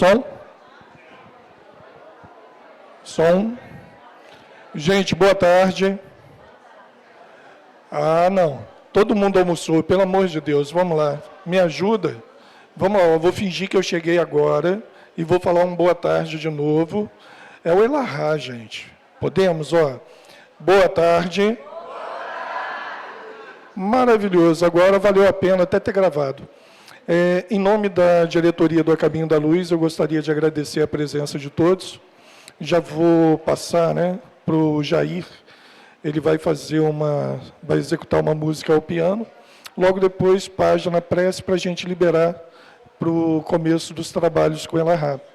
Som? Som. Gente, boa tarde. Ah, não. Todo mundo almoçou, pelo amor de Deus. Vamos lá. Me ajuda? Vamos lá, eu vou fingir que eu cheguei agora e vou falar um boa tarde de novo. É o Elahá, gente. Podemos, ó? Boa tarde. Maravilhoso. Agora valeu a pena até ter gravado. Em nome da diretoria do A Caminho da Luz, eu gostaria de agradecer a presença de todos. Já vou passar, né, para o Jair. Ele vai executar uma música ao piano. Logo depois, página prece para a gente liberar para o começo dos trabalhos com ela rápido.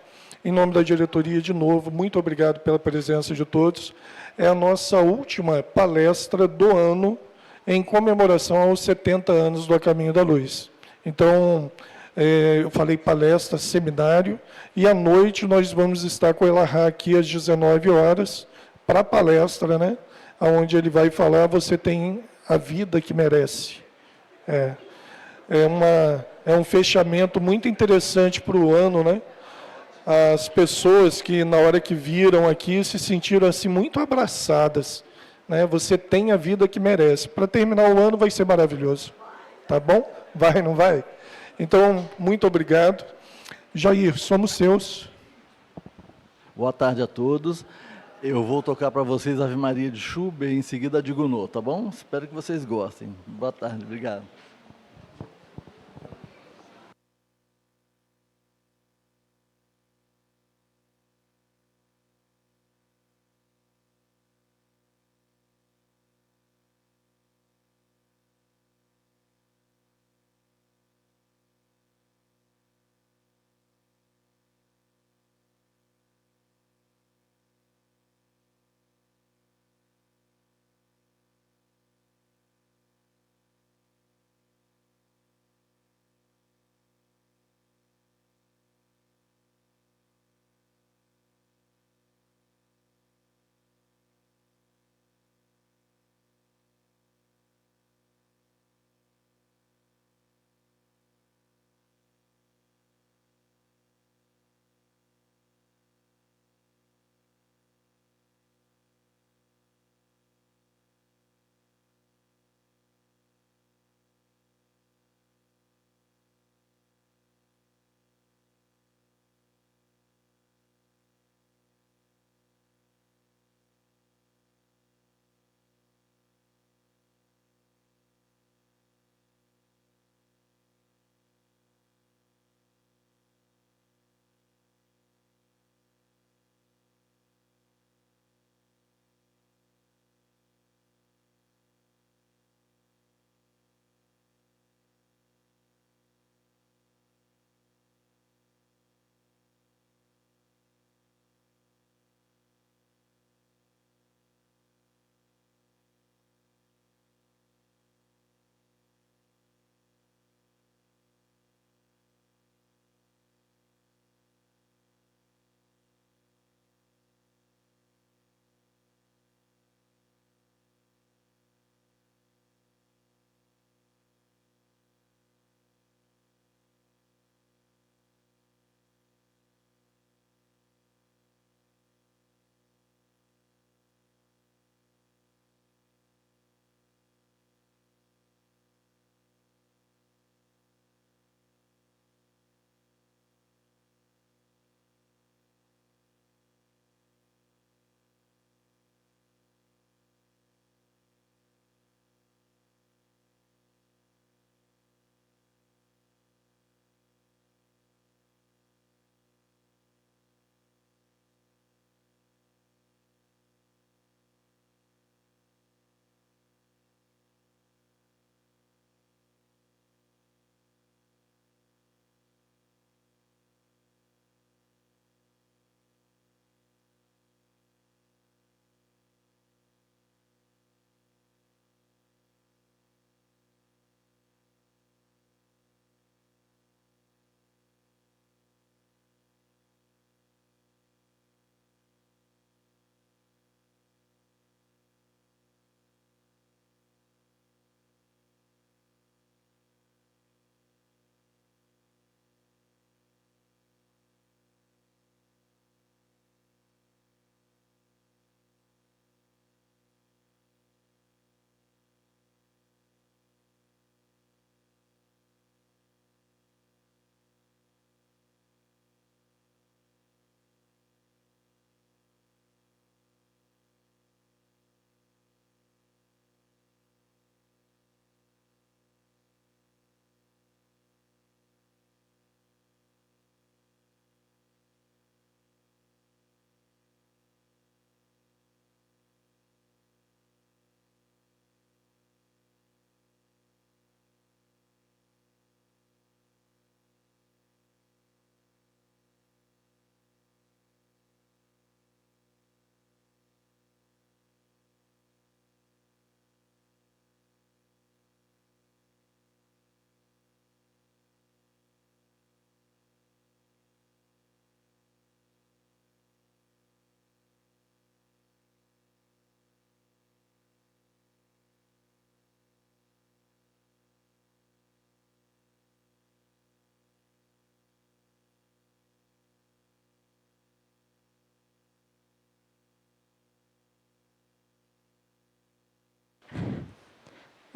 Em nome da diretoria, de novo, muito obrigado pela presença de todos. É a nossa última palestra do ano em comemoração aos 70 anos do A Caminho da Luz. Então, eu falei palestra, seminário, e à noite nós vamos estar com o Elahá aqui às 19 horas, para a palestra, né? Onde ele vai falar, você tem a vida que merece. É um fechamento muito interessante para o ano, né? As pessoas que, na hora que viram aqui, se sentiram assim muito abraçadas. Né? Você tem a vida que merece. Para terminar o ano vai ser maravilhoso. Tá bom? Vai, não vai? Então, muito obrigado. Jair, somos seus. Boa tarde a todos. Eu vou tocar para vocês Ave Maria de Schubert e em seguida a de Gounod, tá bom? Espero que vocês gostem. Boa tarde, obrigado.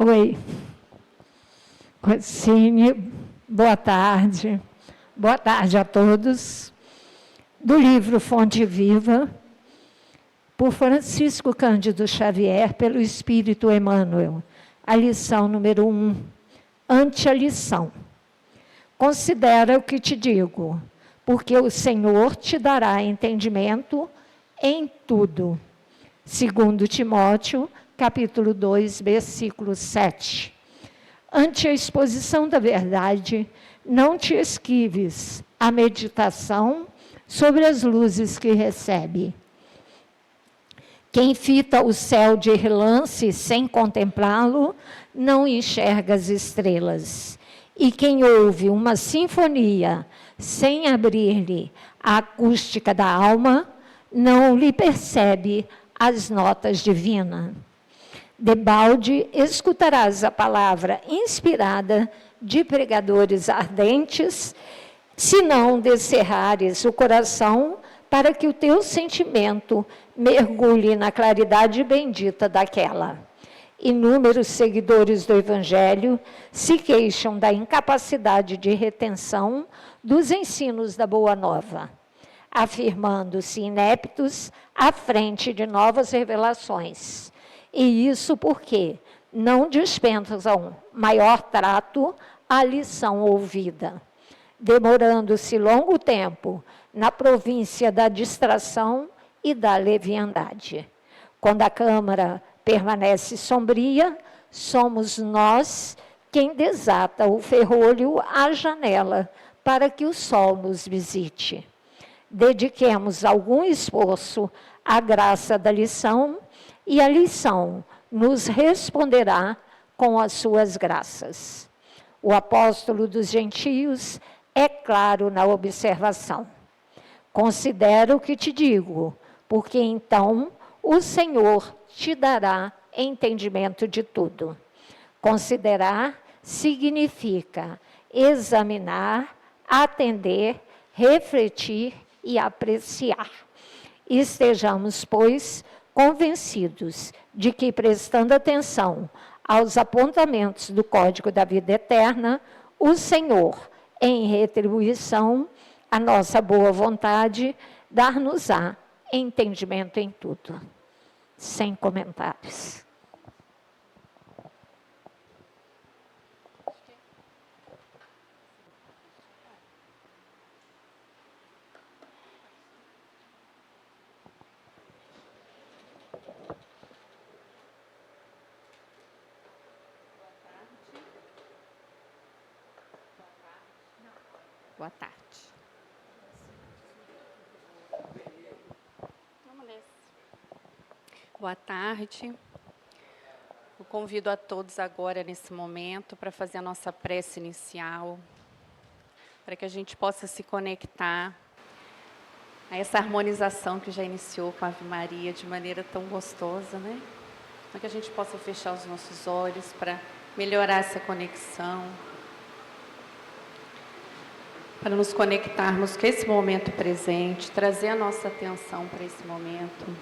Oi, Rocine, boa tarde. Boa tarde a todos. Do livro Fonte Viva, por Francisco Cândido Xavier, pelo Espírito Emmanuel. A lição número 1, ante a lição. Considera o que te digo, porque o Senhor te dará entendimento em tudo. Segundo Timóteo, capítulo 2, versículo 7. Ante a exposição da verdade, não te esquives à meditação sobre as luzes que recebe. Quem fita o céu de relance sem contemplá-lo, não enxerga as estrelas. E quem ouve uma sinfonia sem abrir-lhe a acústica da alma, não lhe percebe as notas divinas. Debalde escutarás a palavra inspirada de pregadores ardentes, se não descerrares o coração para que o teu sentimento mergulhe na claridade bendita daquela. Inúmeros seguidores do Evangelho se queixam da incapacidade de retenção dos ensinos da Boa Nova, afirmando-se ineptos à frente de novas revelações. E isso porque não dispensam maior trato à lição ouvida, demorando-se longo tempo na província da distração e da leviandade. Quando a câmara permanece sombria, somos nós quem desata o ferrolho à janela para que o sol nos visite. Dediquemos algum esforço à graça da lição e a lição nos responderá com as suas graças. O apóstolo dos gentios é claro na observação. Considera o que te digo, porque então o Senhor te dará entendimento de tudo. Considerar significa examinar, atender, refletir e apreciar. Estejamos, pois, convencidos de que, prestando atenção aos apontamentos do Código da Vida Eterna, o Senhor, em retribuição à nossa boa vontade, dar-nos-á entendimento em tudo. Sem comentários. Boa tarde. Boa tarde. Eu convido a todos agora, nesse momento, para fazer a nossa prece inicial, para que a gente possa se conectar a essa harmonização que já iniciou com a Ave Maria de maneira tão gostosa, né? Para que a gente possa fechar os nossos olhos para melhorar essa conexão, para nos conectarmos com esse momento presente, trazer a nossa atenção para esse momento.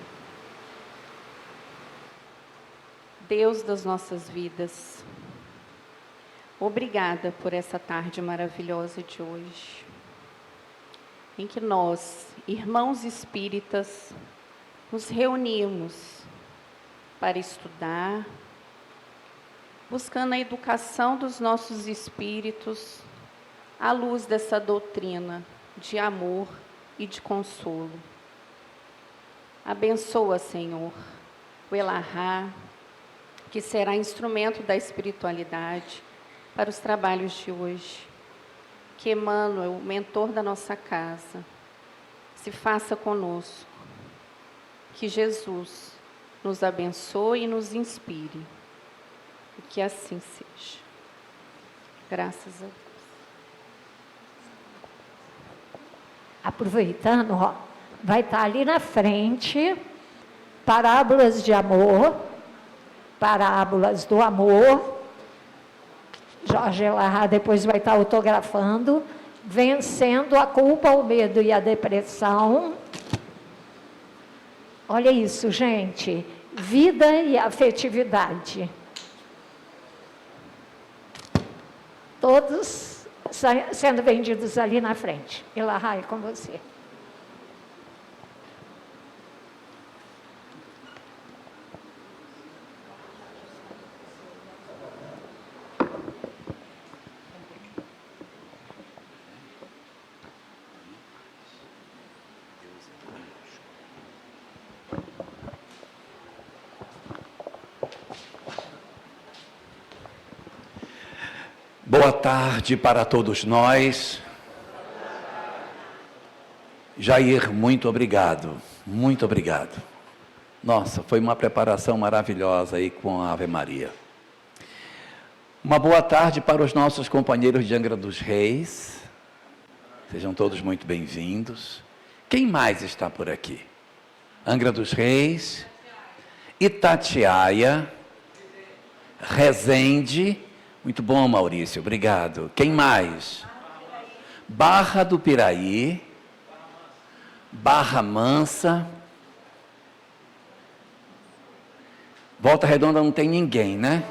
Deus das nossas vidas, obrigada por essa tarde maravilhosa de hoje, em que nós, irmãos espíritas, nos reunimos para estudar, buscando a educação dos nossos espíritos, à luz dessa doutrina de amor e de consolo. Abençoa, Senhor, o Elahá, que será instrumento da espiritualidade para os trabalhos de hoje. Que Emmanuel, o mentor da nossa casa, se faça conosco. Que Jesus nos abençoe e nos inspire. E que assim seja. Graças a Deus. Aproveitando, ó, vai estar ali na frente, parábolas de amor, parábolas do amor. Jorge Elahá depois vai estar autografando, vencendo a culpa, o medo e a depressão. Olha isso, gente, vida e afetividade. todos sendo vendidos ali na frente. Elahá, é com você. Boa tarde para todos nós. Jair, muito obrigado, muito obrigado. Nossa, foi uma preparação maravilhosa aí com a Ave Maria. Uma boa tarde para os nossos companheiros de Angra dos Reis. Sejam todos muito bem-vindos. Quem mais está por aqui? Angra dos Reis, Itatiaia, Resende. Muito bom, Maurício, obrigado. Quem mais? Barra do Piraí, Barra Mansa. Volta Redonda não tem ninguém, né?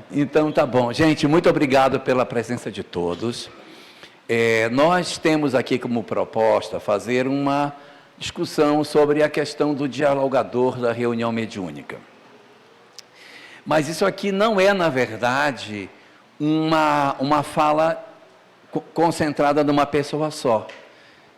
Então tá bom. Gente, muito obrigado pela presença de todos. Nós temos aqui como proposta fazer uma discussão sobre a questão do dialogador da reunião mediúnica. Mas isso aqui não é, na verdade, uma fala concentrada numa pessoa só.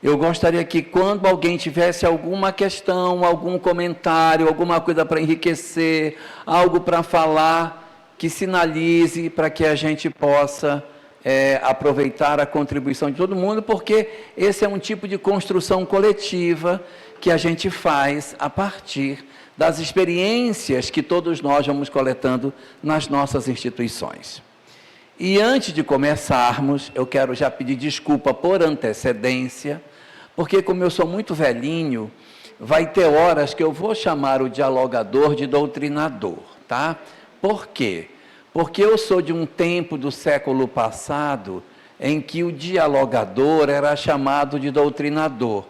Eu gostaria que quando alguém tivesse alguma questão, algum comentário, alguma coisa para enriquecer, algo para falar, que sinalize para que a gente possa aproveitar a contribuição de todo mundo, porque esse é um tipo de construção coletiva que a gente faz a partir das experiências que todos nós vamos coletando nas nossas instituições. E antes de começarmos, eu quero já pedir desculpa por antecedência, porque como eu sou muito velhinho, vai ter horas que eu vou chamar o dialogador de doutrinador, tá? Por quê? Porque eu sou de um tempo do século passado em que o dialogador era chamado de doutrinador.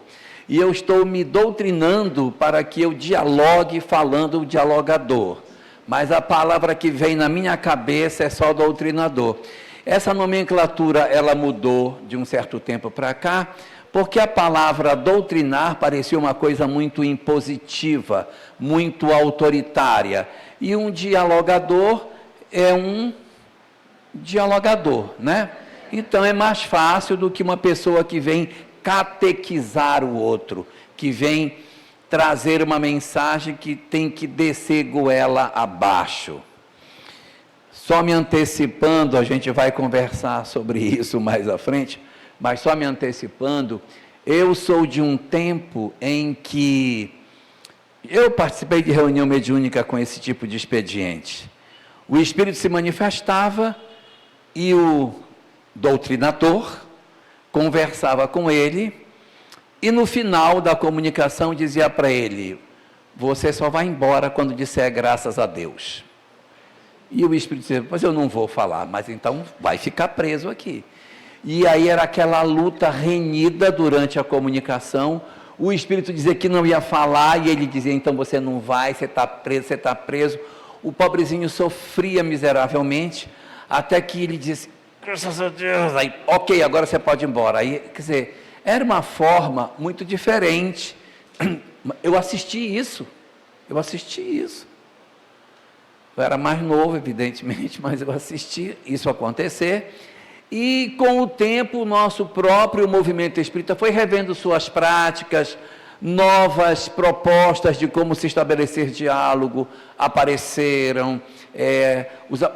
E eu estou me doutrinando para que eu dialogue falando o dialogador. Mas a palavra que vem na minha cabeça é só doutrinador. Essa nomenclatura, ela mudou de um certo tempo para cá, porque a palavra doutrinar parecia uma coisa muito impositiva, muito autoritária. E um dialogador é um dialogador, né? Então é mais fácil do que uma pessoa que vem catequizar o outro, que vem trazer uma mensagem que tem que descer goela abaixo. Só me antecipando, a gente vai conversar sobre isso mais à frente, mas só me antecipando, eu sou de um tempo em que eu participei de reunião mediúnica com esse tipo de expediente. O espírito se manifestava e o doutrinador conversava com ele e no final da comunicação dizia para ele: você só vai embora quando disser graças a Deus. E o espírito dizia: mas eu não vou falar, mas então vai ficar preso aqui. E aí era aquela luta renhida durante a comunicação, o espírito dizia que não ia falar e ele dizia: então você não vai, você está preso, você está preso. O pobrezinho sofria miseravelmente, até que ele disse: graças a Deus, aí, ok, agora você pode ir embora. Aí, quer dizer, era uma forma muito diferente. Eu assisti isso. Eu era mais novo, evidentemente, mas eu assisti isso acontecer. E com o tempo, o nosso próprio movimento espírita foi revendo suas práticas, novas propostas de como se estabelecer diálogo apareceram,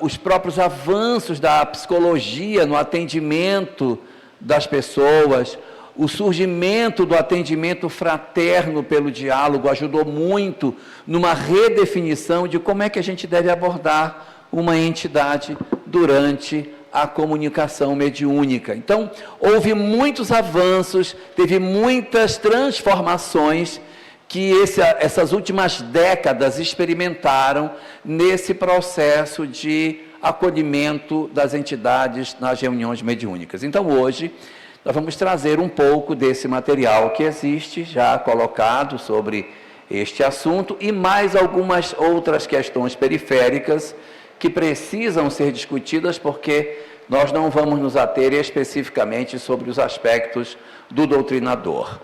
os próprios avanços da psicologia no atendimento das pessoas, o surgimento do atendimento fraterno pelo diálogo ajudou muito numa redefinição de como é que a gente deve abordar uma entidade durante a comunicação mediúnica. Então, houve muitos avanços, teve muitas transformações que essas últimas décadas experimentaram nesse processo de acolhimento das entidades nas reuniões mediúnicas. Então, hoje, nós vamos trazer um pouco desse material que existe já colocado sobre este assunto e mais algumas outras questões periféricas que precisam ser discutidas, porque nós não vamos nos ater especificamente sobre os aspectos do doutrinador.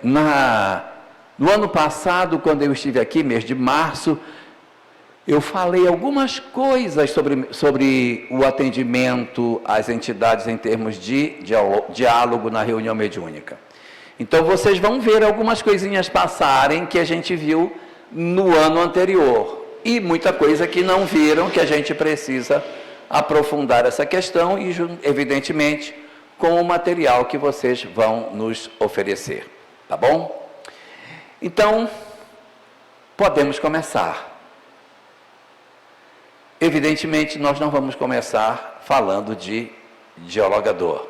No ano passado, quando eu estive aqui, mês de março, eu falei algumas coisas sobre o atendimento às entidades em termos de diálogo na reunião mediúnica. Então, vocês vão ver algumas coisinhas passarem que a gente viu no ano anterior. E muita coisa que não viram, que a gente precisa aprofundar essa questão e, evidentemente, com o material que vocês vão nos oferecer. Tá bom? Então, podemos começar. Evidentemente, nós não vamos começar falando de dialogador.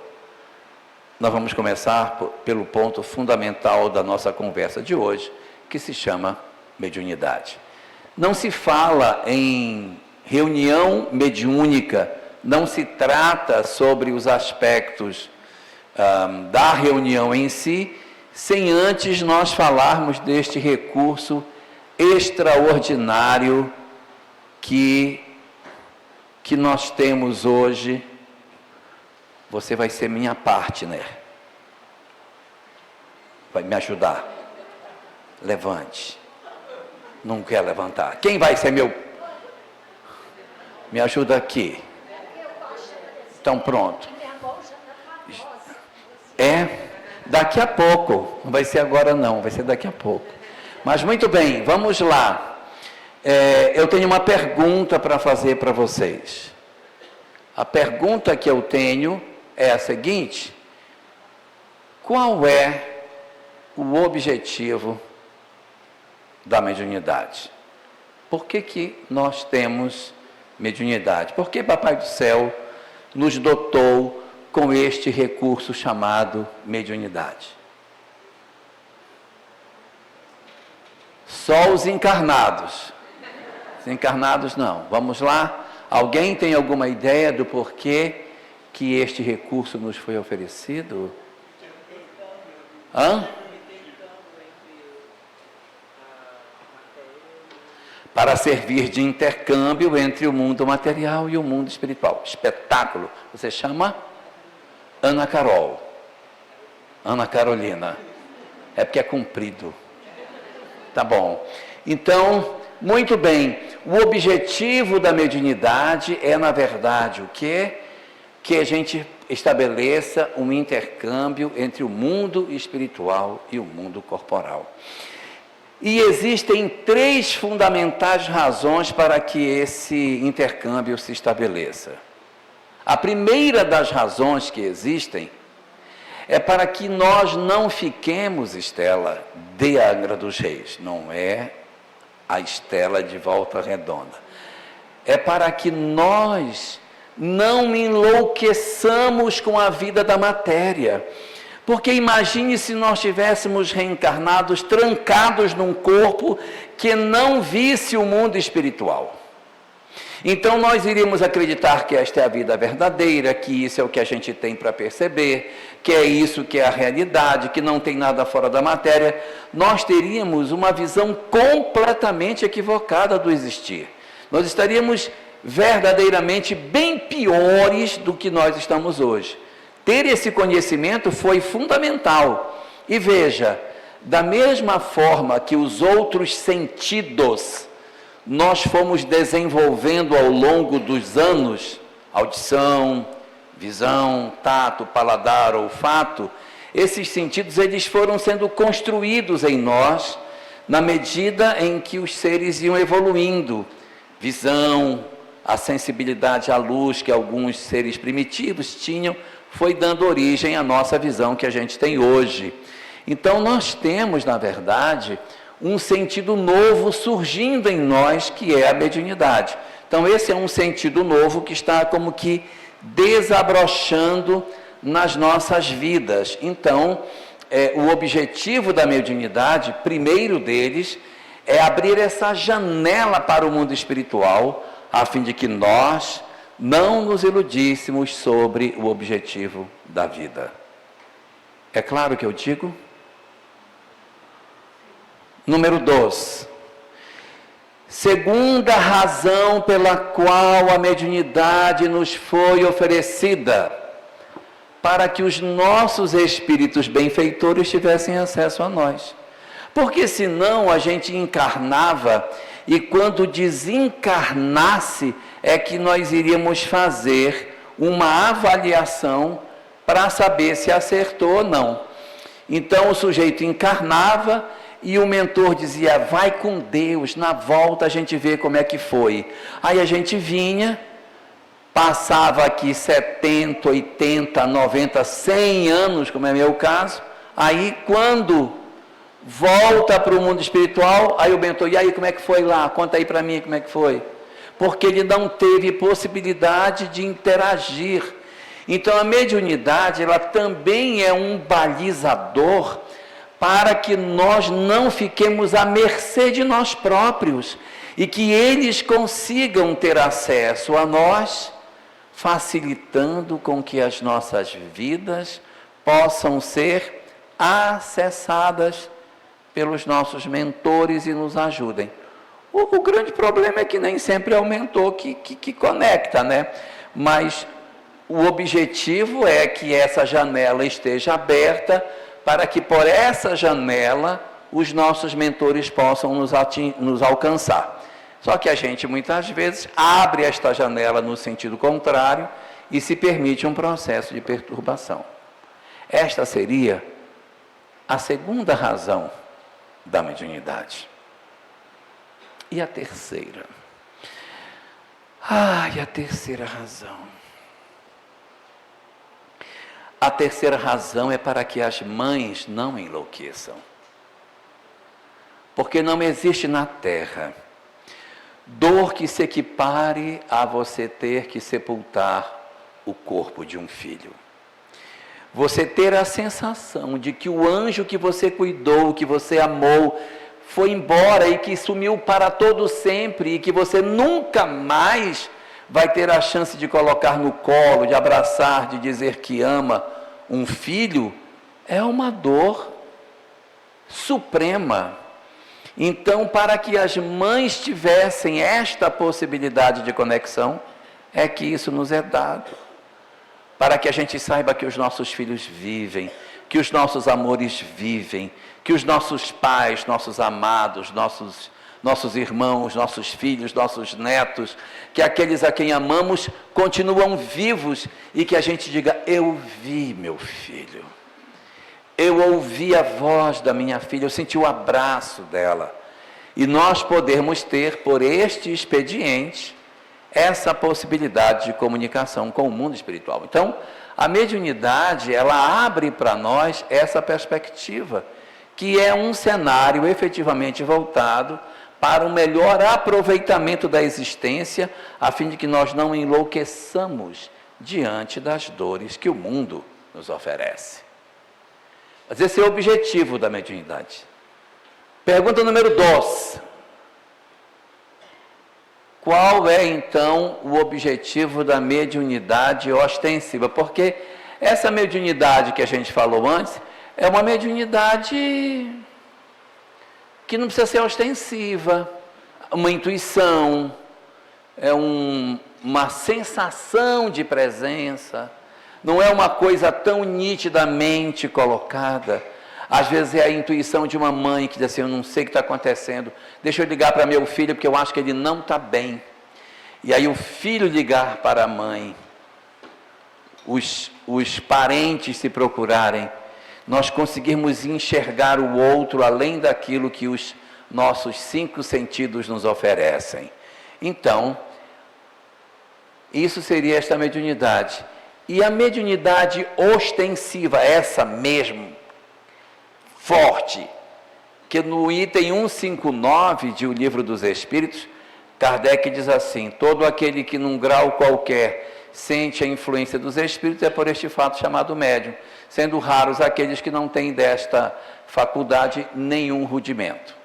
Nós vamos começar pelo ponto fundamental da nossa conversa de hoje, que se chama mediunidade. Não se fala em reunião mediúnica, não se trata sobre os aspectos da reunião em si, sem antes nós falarmos deste recurso extraordinário que nós temos hoje. Você vai ser minha partner. Vai me ajudar. Levante. Não quer levantar. Quem vai ser meu? Me ajuda aqui. Então, pronto. Daqui a pouco. Não vai ser agora não, vai ser daqui a pouco. Mas muito bem, vamos lá. Eu tenho uma pergunta para fazer para vocês. A pergunta que eu tenho é a seguinte: qual é o objetivo da mediunidade? Por que nós temos mediunidade? Por que Papai do Céu nos dotou com este recurso chamado mediunidade? Só os encarnados. Os encarnados não. Vamos lá? Alguém tem alguma ideia do porquê que este recurso nos foi oferecido? Para servir de intercâmbio entre o mundo material e o mundo espiritual. Espetáculo. Você chama Ana Carol. Ana Carolina. É porque é comprido. Tá bom. Então, muito bem. O objetivo da mediunidade é, na verdade, o quê? Que a gente estabeleça um intercâmbio entre o mundo espiritual e o mundo corporal. E existem 3 fundamentais razões para que esse intercâmbio se estabeleça. A primeira das razões que existem é para que nós não fiquemos, Estela, de Angra dos Reis. Não é a Estela de Volta Redonda. É para que nós não enlouqueçamos com a vida da matéria. Porque imagine se nós tivéssemos reencarnados, trancados num corpo que não visse o mundo espiritual. Então nós iríamos acreditar que esta é a vida verdadeira, que isso é o que a gente tem para perceber, que é isso que é a realidade, que não tem nada fora da matéria. Nós teríamos uma visão completamente equivocada do existir. Nós estaríamos verdadeiramente bem piores do que nós estamos hoje. Ter esse conhecimento foi fundamental. E veja, da mesma forma que os outros sentidos nós fomos desenvolvendo ao longo dos anos, audição, visão, tato, paladar, olfato, esses sentidos eles foram sendo construídos em nós na medida em que os seres iam evoluindo. Visão, a sensibilidade à luz que alguns seres primitivos tinham, foi dando origem à nossa visão que a gente tem hoje. Então nós temos, na verdade, um sentido novo surgindo em nós, que é a mediunidade. Então esse é um sentido novo que está como que desabrochando nas nossas vidas. Então, o objetivo da mediunidade, primeiro deles, é abrir essa janela para o mundo espiritual, a fim de que nós não nos iludíssemos sobre o objetivo da vida. É claro que eu digo? Número 2. Segunda razão pela qual a mediunidade nos foi oferecida, para que os nossos espíritos benfeitores tivessem acesso a nós. Porque senão a gente encarnava e quando desencarnasse é que nós iríamos fazer uma avaliação para saber se acertou ou não. Então o sujeito encarnava e o mentor dizia, vai com Deus, na volta a gente vê como é que foi. Aí a gente vinha, passava aqui 70, 80, 90, 100 anos, como é meu caso, aí quando volta para o mundo espiritual, aí o mentor, e aí como é que foi lá? Conta aí para mim como é que foi. Porque ele não teve possibilidade de interagir. Então a mediunidade, ela também é um balizador para que nós não fiquemos à mercê de nós próprios e que eles consigam ter acesso a nós, facilitando com que as nossas vidas possam ser acessadas pelos nossos mentores e nos ajudem. O grande problema é que nem sempre é o mentor que conecta, né? Mas o objetivo é que essa janela esteja aberta para que por essa janela os nossos mentores possam nos alcançar. Só que a gente muitas vezes abre esta janela no sentido contrário e se permite um processo de perturbação. Esta seria a segunda razão da mediunidade. E a terceira? E a terceira razão. A terceira razão é para que as mães não enlouqueçam. Porque não existe na terra dor que se equipare a você ter que sepultar o corpo de um filho. Você ter a sensação de que o anjo que você cuidou, que você amou, foi embora e que sumiu para todo sempre e que você nunca mais vai ter a chance de colocar no colo, de abraçar, de dizer que ama um filho, é uma dor suprema. Então, para que as mães tivessem esta possibilidade de conexão, é que isso nos é dado. Para que a gente saiba que os nossos filhos vivem, que os nossos amores vivem, que os nossos pais, nossos amados, nossos irmãos, nossos filhos, nossos netos, que aqueles a quem amamos continuam vivos e que a gente diga, eu vi meu filho, eu ouvi a voz da minha filha, eu senti o abraço dela. E nós podemos ter, por este expediente, essa possibilidade de comunicação com o mundo espiritual. Então, a mediunidade, ela abre para nós essa perspectiva, que é um cenário efetivamente voltado para um melhor aproveitamento da existência, a fim de que nós não enlouqueçamos diante das dores que o mundo nos oferece. Mas esse é o objetivo da mediunidade. Pergunta número 2. Qual é, então, o objetivo da mediunidade ostensiva? Porque essa mediunidade que a gente falou antes, é uma mediunidade que não precisa ser ostensiva, uma intuição, é uma sensação de presença, não é uma coisa tão nitidamente colocada. Às vezes é a intuição de uma mãe que diz assim, eu não sei o que está acontecendo, deixa eu ligar para meu filho porque eu acho que ele não está bem. E aí o filho ligar para a mãe, os parentes se procurarem, nós conseguirmos enxergar o outro além daquilo que os nossos 5 sentidos nos oferecem. Então, isso seria esta mediunidade. E a mediunidade ostensiva, essa mesmo, forte, que no item 159 de O Livro dos Espíritos, Kardec diz assim, todo aquele que num grau qualquer sente a influência dos espíritos é por este fato chamado médium, sendo raros aqueles que não têm desta faculdade nenhum rudimento.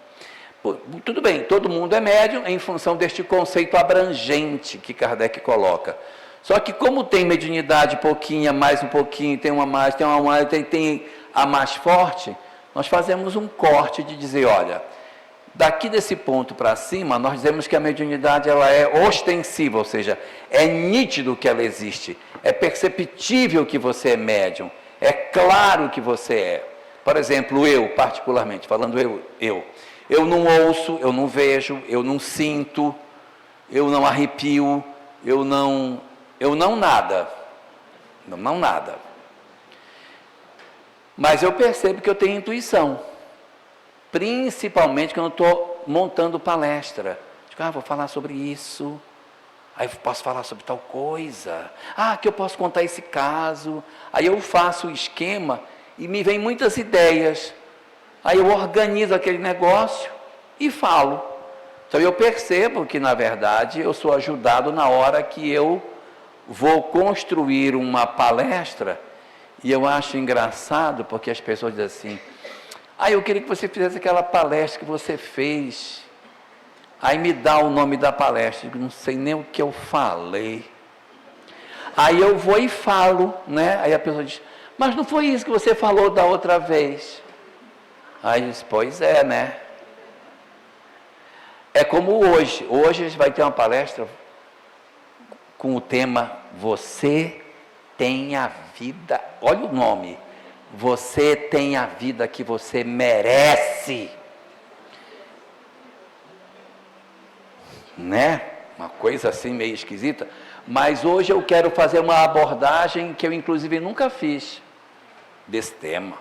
Tudo bem, todo mundo é médium em função deste conceito abrangente que Kardec coloca. Só que como tem mediunidade pouquinha, mais um pouquinho, tem uma mais, tem uma mais, tem a mais forte, nós fazemos um corte de dizer, olha, Daqui desse ponto para cima, nós dizemos que a mediunidade ela é ostensiva, ou seja, é nítido que ela existe, é perceptível que você é médium, é claro que você é. Por exemplo, eu, particularmente, falando eu não ouço, eu não vejo, eu não sinto, eu não arrepio, eu não nada. Não nada. Mas eu percebo que eu tenho intuição. Principalmente quando eu estou montando palestra. Digo, vou falar sobre isso. Aí eu posso falar sobre tal coisa. Que eu posso contar esse caso. Aí eu faço o esquema e me vem muitas ideias. Aí eu organizo aquele negócio e falo. Então eu percebo que, na verdade, eu sou ajudado na hora que eu vou construir uma palestra. E eu acho engraçado porque as pessoas dizem assim, eu queria que você fizesse aquela palestra que você fez. Aí me dá o nome da palestra, eu digo, não sei nem o que eu falei. Aí eu vou e falo, né? Aí a pessoa diz, mas não foi isso que você falou da outra vez? Aí eu disse, pois é, né? É como hoje. Hoje a gente vai ter uma palestra com o tema Você tem a vida, olha o nome, você tem a vida que você merece. Né? Uma coisa assim meio esquisita. Mas hoje eu quero fazer uma abordagem que eu inclusive nunca fiz desse tema.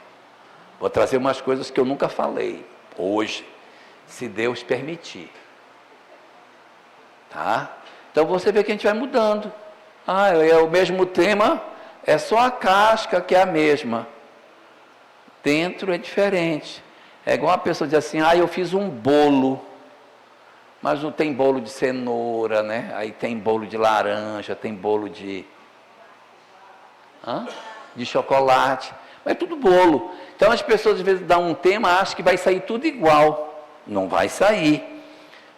Vou trazer umas coisas que eu nunca falei hoje, se Deus permitir. Tá? Então você vê que a gente vai mudando. É o mesmo tema, é só a casca que é a mesma. Dentro é diferente. É igual uma pessoa diz assim, eu fiz um bolo, mas não tem bolo de cenoura, né? Aí tem bolo de laranja, tem bolo de chocolate, mas é tudo bolo. Então as pessoas às vezes dão um tema, acham que vai sair tudo igual. Não vai sair.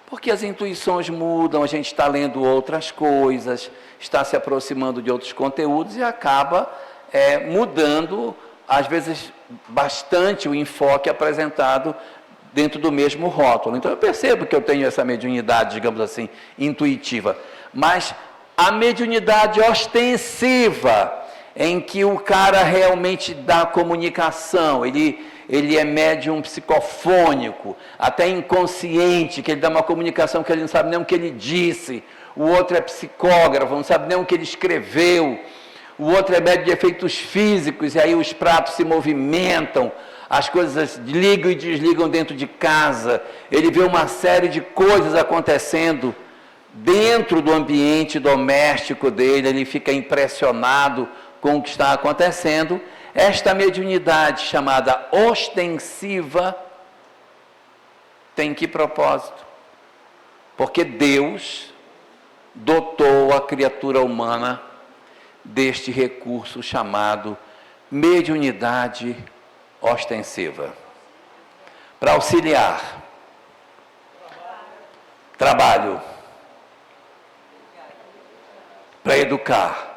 Porque as intuições mudam, a gente está lendo outras coisas, está se aproximando de outros conteúdos e acaba mudando, às vezes, bastante o enfoque apresentado dentro do mesmo rótulo. Então eu percebo que eu tenho essa mediunidade, digamos assim, intuitiva. Mas a mediunidade ostensiva, em que o cara realmente dá comunicação, ele é médium psicofônico, até inconsciente, que ele dá uma comunicação que ele não sabe nem o que ele disse. O outro é psicógrafo, não sabe nem o que ele escreveu. O outro é médium de efeitos físicos, e aí os pratos se movimentam, as coisas ligam e desligam dentro de casa. Ele vê uma série de coisas acontecendo dentro do ambiente doméstico dele, ele fica impressionado com o que está acontecendo. Esta mediunidade chamada ostensiva tem que propósito? Porque Deus dotou a criatura humana deste recurso chamado mediunidade ostensiva. Para auxiliar, trabalho, para educar.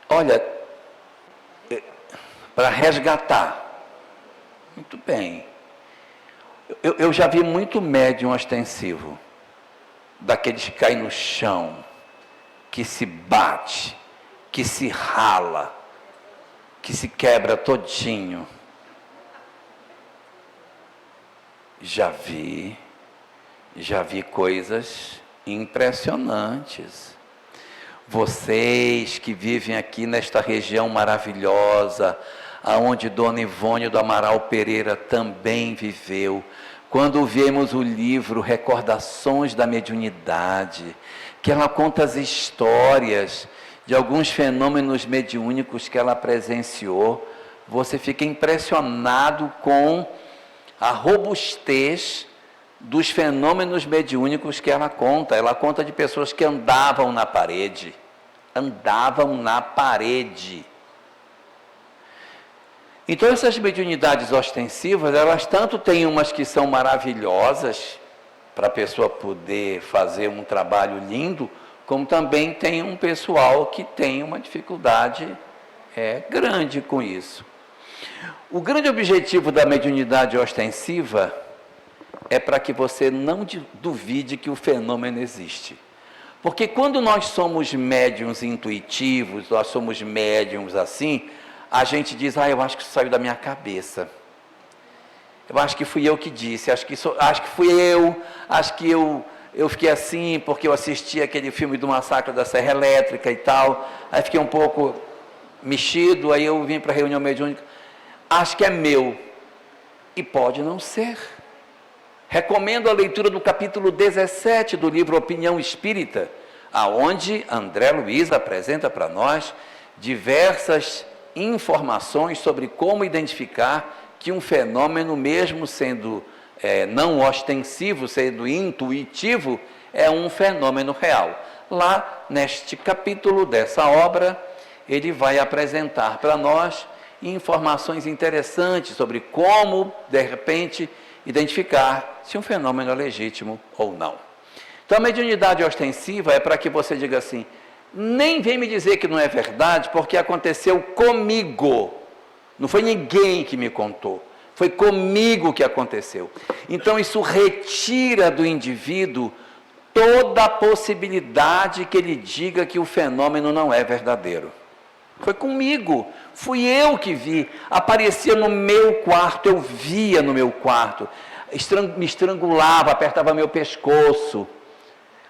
Olha, para resgatar. Muito bem. Eu já vi muito médium ostensivo, daqueles que caem no chão, que se bate, que se rala, que se quebra todinho. Já vi coisas impressionantes. Vocês que vivem aqui nesta região maravilhosa, aonde Dona Ivone do Amaral Pereira também viveu, quando vemos o livro Recordações da Mediunidade, que ela conta as histórias de alguns fenômenos mediúnicos que ela presenciou, você fica impressionado com a robustez dos fenômenos mediúnicos que ela conta. Ela conta de pessoas que andavam na parede. Então essas mediunidades ostensivas, elas tanto têm umas que são maravilhosas, para a pessoa poder fazer um trabalho lindo, como também tem um pessoal que tem uma dificuldade grande com isso. O grande objetivo da mediunidade ostensiva é para que você não duvide que o fenômeno existe. Porque quando nós somos médiums intuitivos, nós somos médiums assim, a gente diz, eu acho que isso saiu da minha cabeça. Eu acho que fui eu que disse, acho que fui eu, acho que eu fiquei assim porque eu assisti aquele filme do Massacre da Serra Elétrica e tal, aí fiquei um pouco mexido, aí eu vim para a reunião mediúnica, acho que é meu, e pode não ser. Recomendo a leitura do capítulo 17 do livro Opinião Espírita, aonde André Luiz apresenta para nós diversas informações sobre como identificar que um fenômeno, mesmo sendo não ostensivo, sendo intuitivo, é um fenômeno real. Lá, neste capítulo dessa obra, ele vai apresentar para nós informações interessantes sobre como, de repente, identificar se um fenômeno é legítimo ou não. Então, a mediunidade ostensiva é para que você diga assim, nem vem me dizer que não é verdade, porque aconteceu comigo. Não foi ninguém que me contou, foi comigo que aconteceu. Então, isso retira do indivíduo toda a possibilidade que ele diga que o fenômeno não é verdadeiro. Foi comigo, fui eu que vi, aparecia no meu quarto, eu via no meu quarto, me estrangulava, apertava meu pescoço,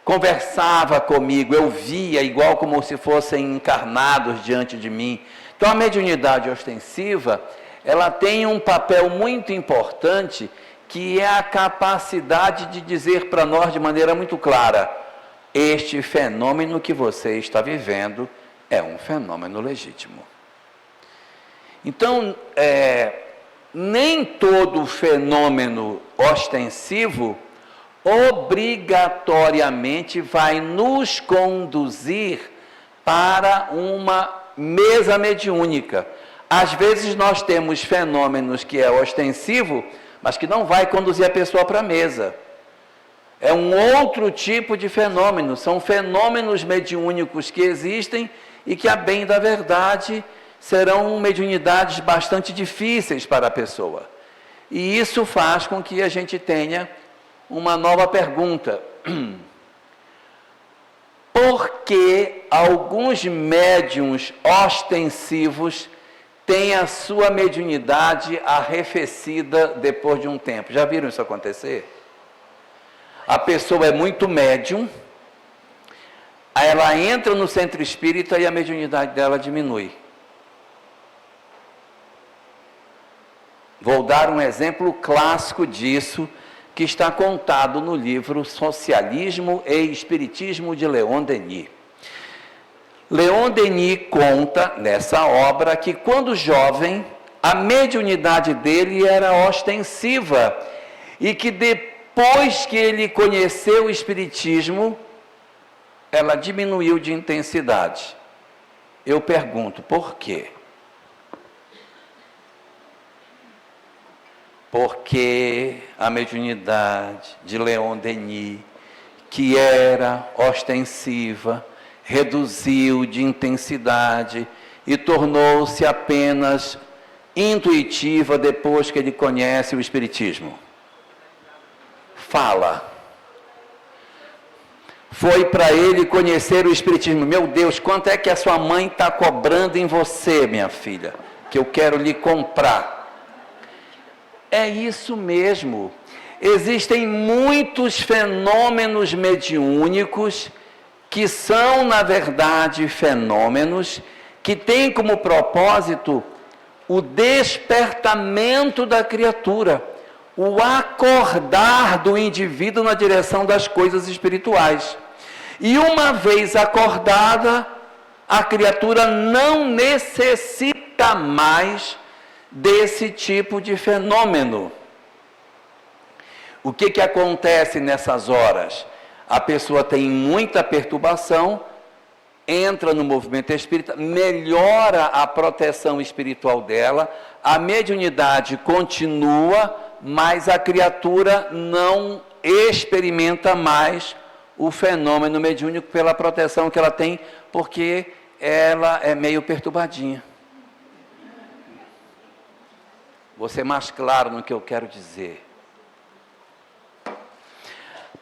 conversava comigo, eu via igual como se fossem encarnados diante de mim. Então a mediunidade ostensiva, ela tem um papel muito importante, que é a capacidade de dizer para nós de maneira muito clara, este fenômeno que você está vivendo é um fenômeno legítimo. Então, nem todo fenômeno ostensivo obrigatoriamente vai nos conduzir para uma mesa mediúnica. Às vezes nós temos fenômenos que é ostensivo, mas que não vai conduzir a pessoa para a mesa. É um outro tipo de fenômeno, são fenômenos mediúnicos que existem e que, a bem da verdade, serão mediunidades bastante difíceis para a pessoa. E isso faz com que a gente tenha uma nova pergunta. Por que alguns médiuns ostensivos têm a sua mediunidade arrefecida depois de um tempo? Já viram isso acontecer? A pessoa é muito médium, aí ela entra no centro espírita e a mediunidade dela diminui. Vou dar um exemplo clássico disso, que está contado no livro Socialismo e Espiritismo de Leon Denis. Leon Denis conta nessa obra que quando jovem, a mediunidade dele era ostensiva e que depois que ele conheceu o Espiritismo, ela diminuiu de intensidade. Eu pergunto, por quê? Porque a mediunidade de Leon Denis, que era ostensiva, reduziu de intensidade e tornou-se apenas intuitiva depois que ele conhece o Espiritismo. Fala. Foi para ele conhecer o Espiritismo. Meu Deus, quanto é que a sua mãe está cobrando em você, minha filha? Que eu quero lhe comprar. É isso mesmo. Existem muitos fenômenos mediúnicos que são, na verdade, fenômenos que têm como propósito o despertamento da criatura, o acordar do indivíduo na direção das coisas espirituais. E uma vez acordada, a criatura não necessita mais desse tipo de fenômeno. O que acontece nessas horas? A pessoa tem muita perturbação, entra no movimento espírita, melhora a proteção espiritual dela, a mediunidade continua, mas a criatura não experimenta mais o fenômeno mediúnico pela proteção que ela tem, porque ela é meio perturbadinha. Vou ser mais claro no que eu quero dizer.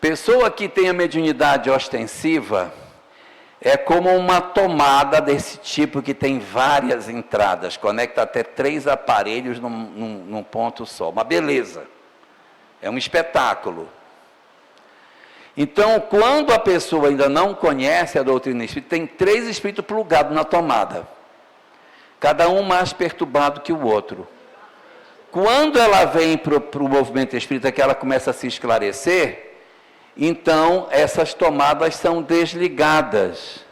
Pessoa que tem a mediunidade ostensiva é como uma tomada desse tipo que tem várias entradas, conecta até 3 aparelhos num ponto só. Uma beleza. É um espetáculo. Então, quando a pessoa ainda não conhece a doutrina espírita, tem 3 espíritos plugados na tomada. Cada um mais perturbado que o outro. Quando ela vem para o movimento espírita, que ela começa a se esclarecer, então essas tomadas são desligadas.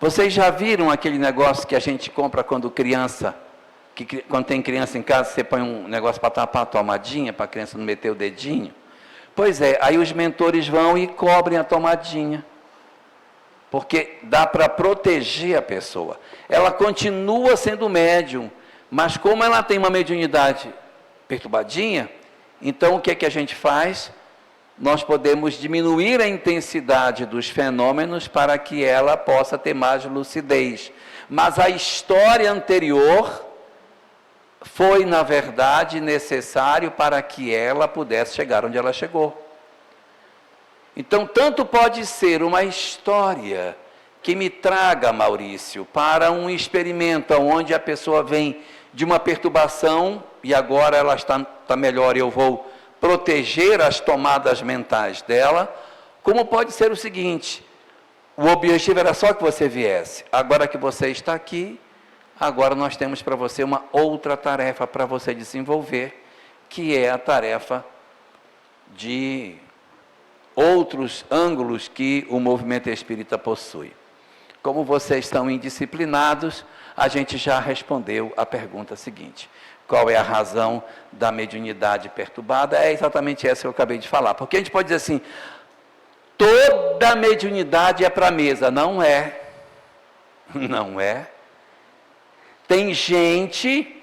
Vocês já viram aquele negócio que a gente compra quando criança, quando tem criança em casa, você põe um negócio para tapar a tomadinha, para a criança não meter o dedinho? Pois é, aí os mentores vão e cobrem a tomadinha. Porque dá para proteger a pessoa. Ela continua sendo médium, mas como ela tem uma mediunidade perturbadinha, então o que é que a gente faz? Nós podemos diminuir a intensidade dos fenômenos para que ela possa ter mais lucidez. Mas a história anterior foi, na verdade, necessário para que ela pudesse chegar onde ela chegou. Então, tanto pode ser uma história que me traga, Maurício, para um experimento onde a pessoa vem de uma perturbação e agora ela está melhor, eu vou proteger as tomadas mentais dela, como pode ser o seguinte: o objetivo era só que você viesse, agora que você está aqui, agora nós temos para você uma outra tarefa para você desenvolver, que é a tarefa de outros ângulos que o movimento espírita possui. Como vocês estão indisciplinados, a gente já respondeu a pergunta seguinte: qual é a razão da mediunidade perturbada? É exatamente essa que eu acabei de falar. Porque a gente pode dizer assim, toda mediunidade é para a mesa. Não é. Não é. Tem gente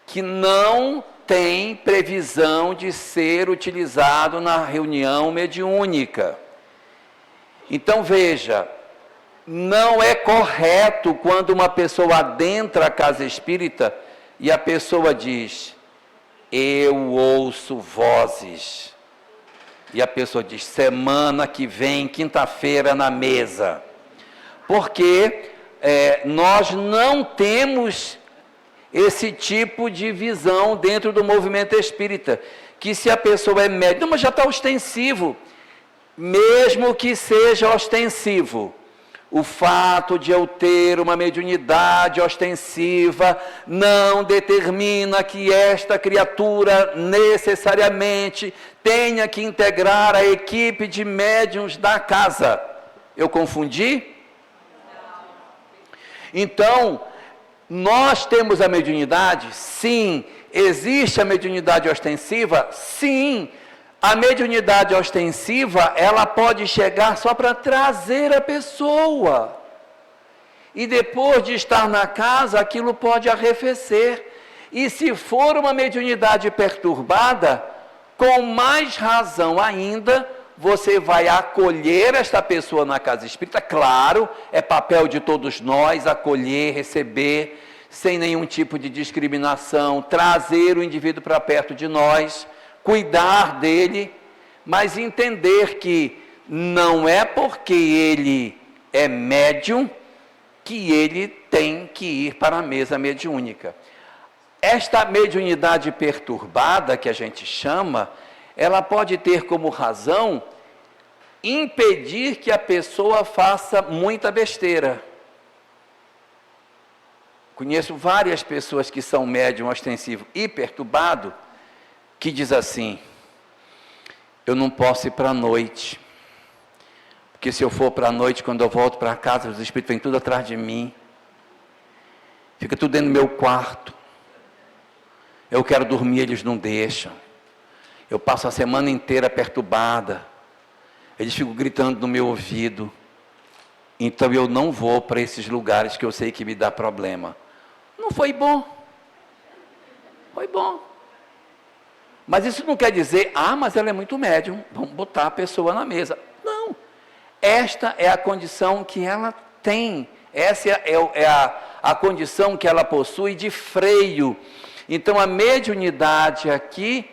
que não tem previsão de ser utilizado na reunião mediúnica. Então veja, não é correto quando uma pessoa adentra a casa espírita e a pessoa diz, eu ouço vozes. E a pessoa diz, semana que vem, quinta-feira, na mesa. Porque nós não temos esse tipo de visão dentro do movimento espírita. Que se a pessoa é médium, mas já está ostensivo. Mesmo que seja ostensivo, o fato de eu ter uma mediunidade ostensiva não determina que esta criatura necessariamente tenha que integrar a equipe de médiuns da casa. Eu confundi? Então, nós temos a mediunidade? Sim. Existe a mediunidade ostensiva? Sim. A mediunidade ostensiva, ela pode chegar só para trazer a pessoa. E depois de estar na casa, aquilo pode arrefecer. E se for uma mediunidade perturbada, com mais razão ainda, você vai acolher esta pessoa na casa espírita. Claro, é papel de todos nós acolher, receber, sem nenhum tipo de discriminação, trazer o indivíduo para perto de nós, cuidar dele, mas entender que não é porque ele é médium que ele tem que ir para a mesa mediúnica. Esta mediunidade perturbada, que a gente chama, ela pode ter como razão impedir que a pessoa faça muita besteira. Conheço várias pessoas que são médium ostensivo e perturbado, que diz assim, eu não posso ir para a noite, porque se eu for para a noite, quando eu volto para casa, os espíritos vêm tudo atrás de mim, fica tudo dentro do meu quarto, eu quero dormir, eles não deixam, eu passo a semana inteira perturbada, eles ficam gritando no meu ouvido, então eu não vou para esses lugares que eu sei que me dá problema. Não foi bom, foi bom. Mas isso não quer dizer, mas ela é muito médium, vamos botar a pessoa na mesa. Não, esta é a condição que ela tem, essa é a condição que ela possui de freio. Então, a mediunidade aqui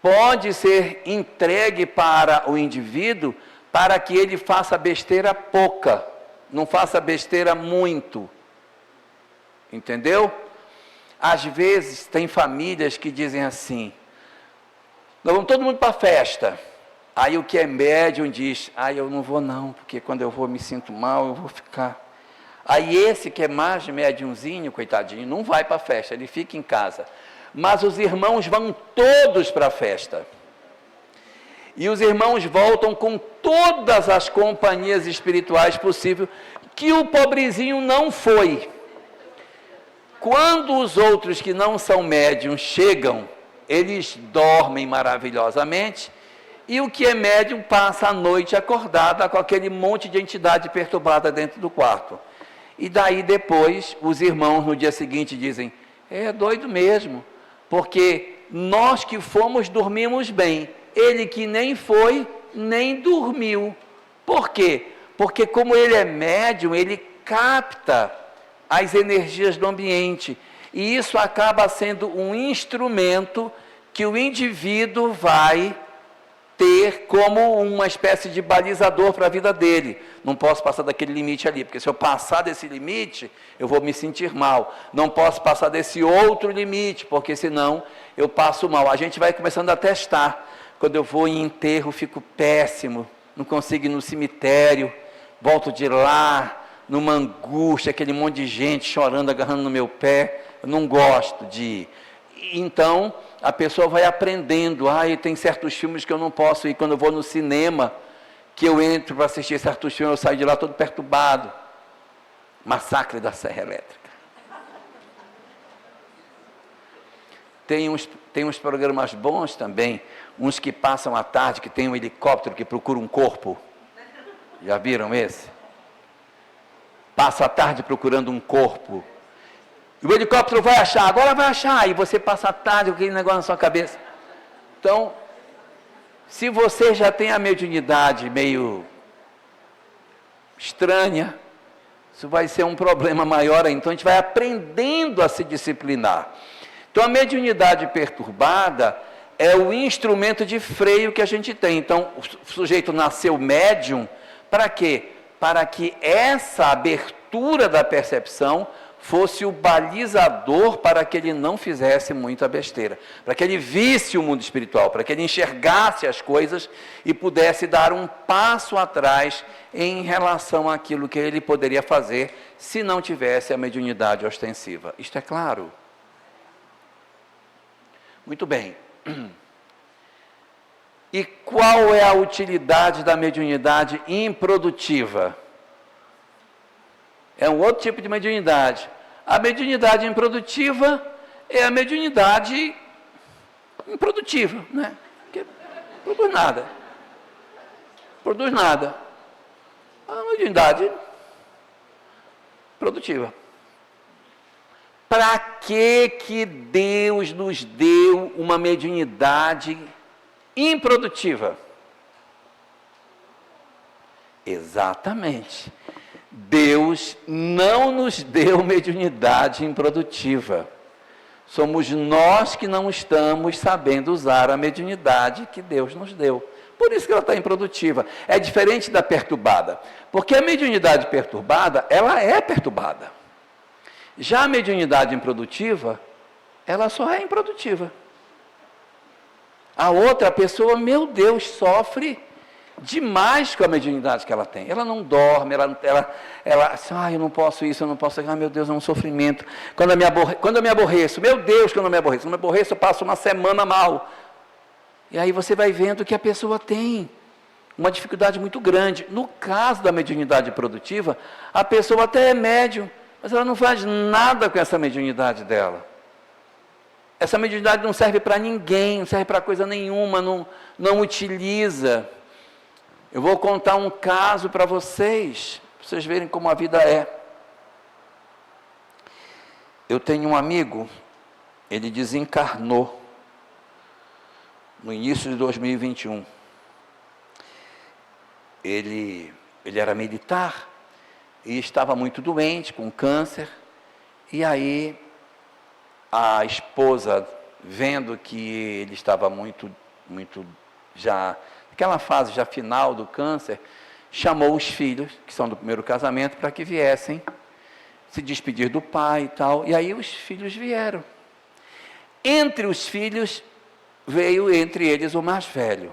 pode ser entregue para o indivíduo para que ele faça besteira pouca, não faça besteira muito. Entendeu? Às vezes, tem famílias que dizem assim, nós vamos todo mundo para a festa. Aí o que é médium diz, eu não vou não, porque quando eu vou me sinto mal, eu vou ficar. Aí esse que é mais médiumzinho, coitadinho, não vai para a festa, ele fica em casa. Mas os irmãos vão todos para a festa. E os irmãos voltam com todas as companhias espirituais possíveis, que o pobrezinho não foi. Quando os outros que não são médiums chegam, eles dormem maravilhosamente, e o que é médium passa a noite acordada com aquele monte de entidade perturbada dentro do quarto. E daí depois, os irmãos no dia seguinte dizem, é doido mesmo, porque nós que fomos dormimos bem, ele que nem foi, nem dormiu. Por quê? Porque como ele é médium, ele capta as energias do ambiente, e isso acaba sendo um instrumento que o indivíduo vai ter como uma espécie de balizador para a vida dele. Não posso passar daquele limite ali, porque se eu passar desse limite, eu vou me sentir mal. Não posso passar desse outro limite, porque senão eu passo mal. A gente vai começando a testar. Quando eu vou em enterro, fico péssimo, não consigo ir no cemitério, volto de lá, numa angústia, aquele monte de gente chorando, agarrando no meu pé, eu não gosto de ir. Então, a pessoa vai aprendendo, tem certos filmes que eu não posso ir, quando eu vou no cinema, que eu entro para assistir certos filmes, eu saio de lá todo perturbado. Massacre da Serra Elétrica. Tem uns programas bons também, uns que passam à tarde, que tem um helicóptero que procura um corpo. Já viram esse? Passa a tarde procurando um corpo. E o helicóptero vai achar, agora vai achar, e você passa a tarde com aquele negócio na sua cabeça. Então, se você já tem a mediunidade meio estranha, isso vai ser um problema maior, então a gente vai aprendendo a se disciplinar. Então, a mediunidade perturbada é o instrumento de freio que a gente tem. Então, o sujeito nasceu médium, para quê? Para que essa abertura da percepção fosse o balizador para que ele não fizesse muita besteira, para que ele visse o mundo espiritual, para que ele enxergasse as coisas e pudesse dar um passo atrás em relação àquilo que ele poderia fazer se não tivesse a mediunidade ostensiva. Isto é claro? Muito bem. E qual é a utilidade da mediunidade improdutiva? É um outro tipo de mediunidade. A mediunidade improdutiva é a mediunidade improdutiva, né? Que produz nada. Produz nada. A mediunidade produtiva. Para que Deus nos deu uma mediunidade improdutiva? Exatamente. Deus não nos deu mediunidade improdutiva. Somos nós que não estamos sabendo usar a mediunidade que Deus nos deu. Por isso que ela está improdutiva. É diferente da perturbada. Porque a mediunidade perturbada, ela é perturbada. Já a mediunidade improdutiva, ela só é improdutiva. A outra pessoa, meu Deus, sofre demais com a mediunidade que ela tem. Ela não dorme, ela assim, eu não posso isso, eu não posso aquilo, meu Deus, é um sofrimento. Quando eu me aborreço, meu Deus, quando eu me aborreço. Quando eu me aborreço, eu passo uma semana mal. E aí você vai vendo que a pessoa tem uma dificuldade muito grande. No caso da mediunidade produtiva, a pessoa até é médium, mas ela não faz nada com essa mediunidade dela. Essa mediunidade não serve para ninguém, não serve para coisa nenhuma, não utiliza. Eu vou contar um caso para vocês verem como a vida é. Eu tenho um amigo, ele desencarnou no início de 2021. Ele era militar e estava muito doente, com câncer, e aí a esposa, vendo que ele estava muito já, naquela fase já final do câncer, chamou os filhos, que são do primeiro casamento, para que viessem se despedir do pai e tal. E aí os filhos vieram. Entre os filhos, veio entre eles o mais velho.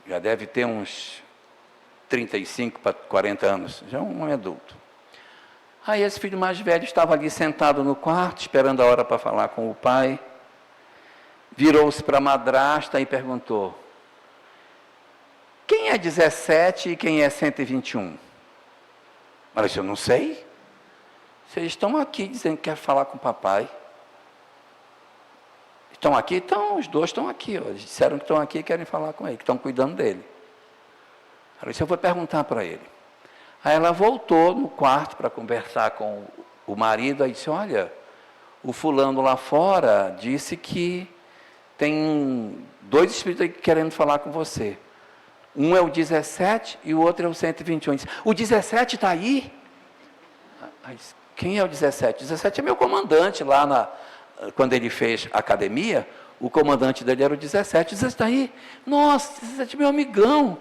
Já deve ter uns 35 para 40 anos, já é um adulto. Aí esse filho mais velho estava ali sentado no quarto, esperando a hora para falar com o pai. Virou-se para a madrasta e perguntou: quem é 17 e quem é 121? Ela disse: eu não sei. Vocês estão aqui dizendo que quer falar com o papai. Estão aqui? Então, os dois estão aqui. Eles disseram que estão aqui e querem falar com ele, que estão cuidando dele. Ela disse: eu vou perguntar para ele. Aí ela voltou no quarto para conversar com o marido. Aí disse: olha, o fulano lá fora disse que tem 2 espíritos aí querendo falar com você. Um é o 17 e o outro é o 121. Disse: o 17 está aí? Aí disse: quem é o 17? O 17 é meu comandante lá quando ele fez academia. O comandante dele era o 17. O 17 está aí? Nossa, 17 é meu amigão.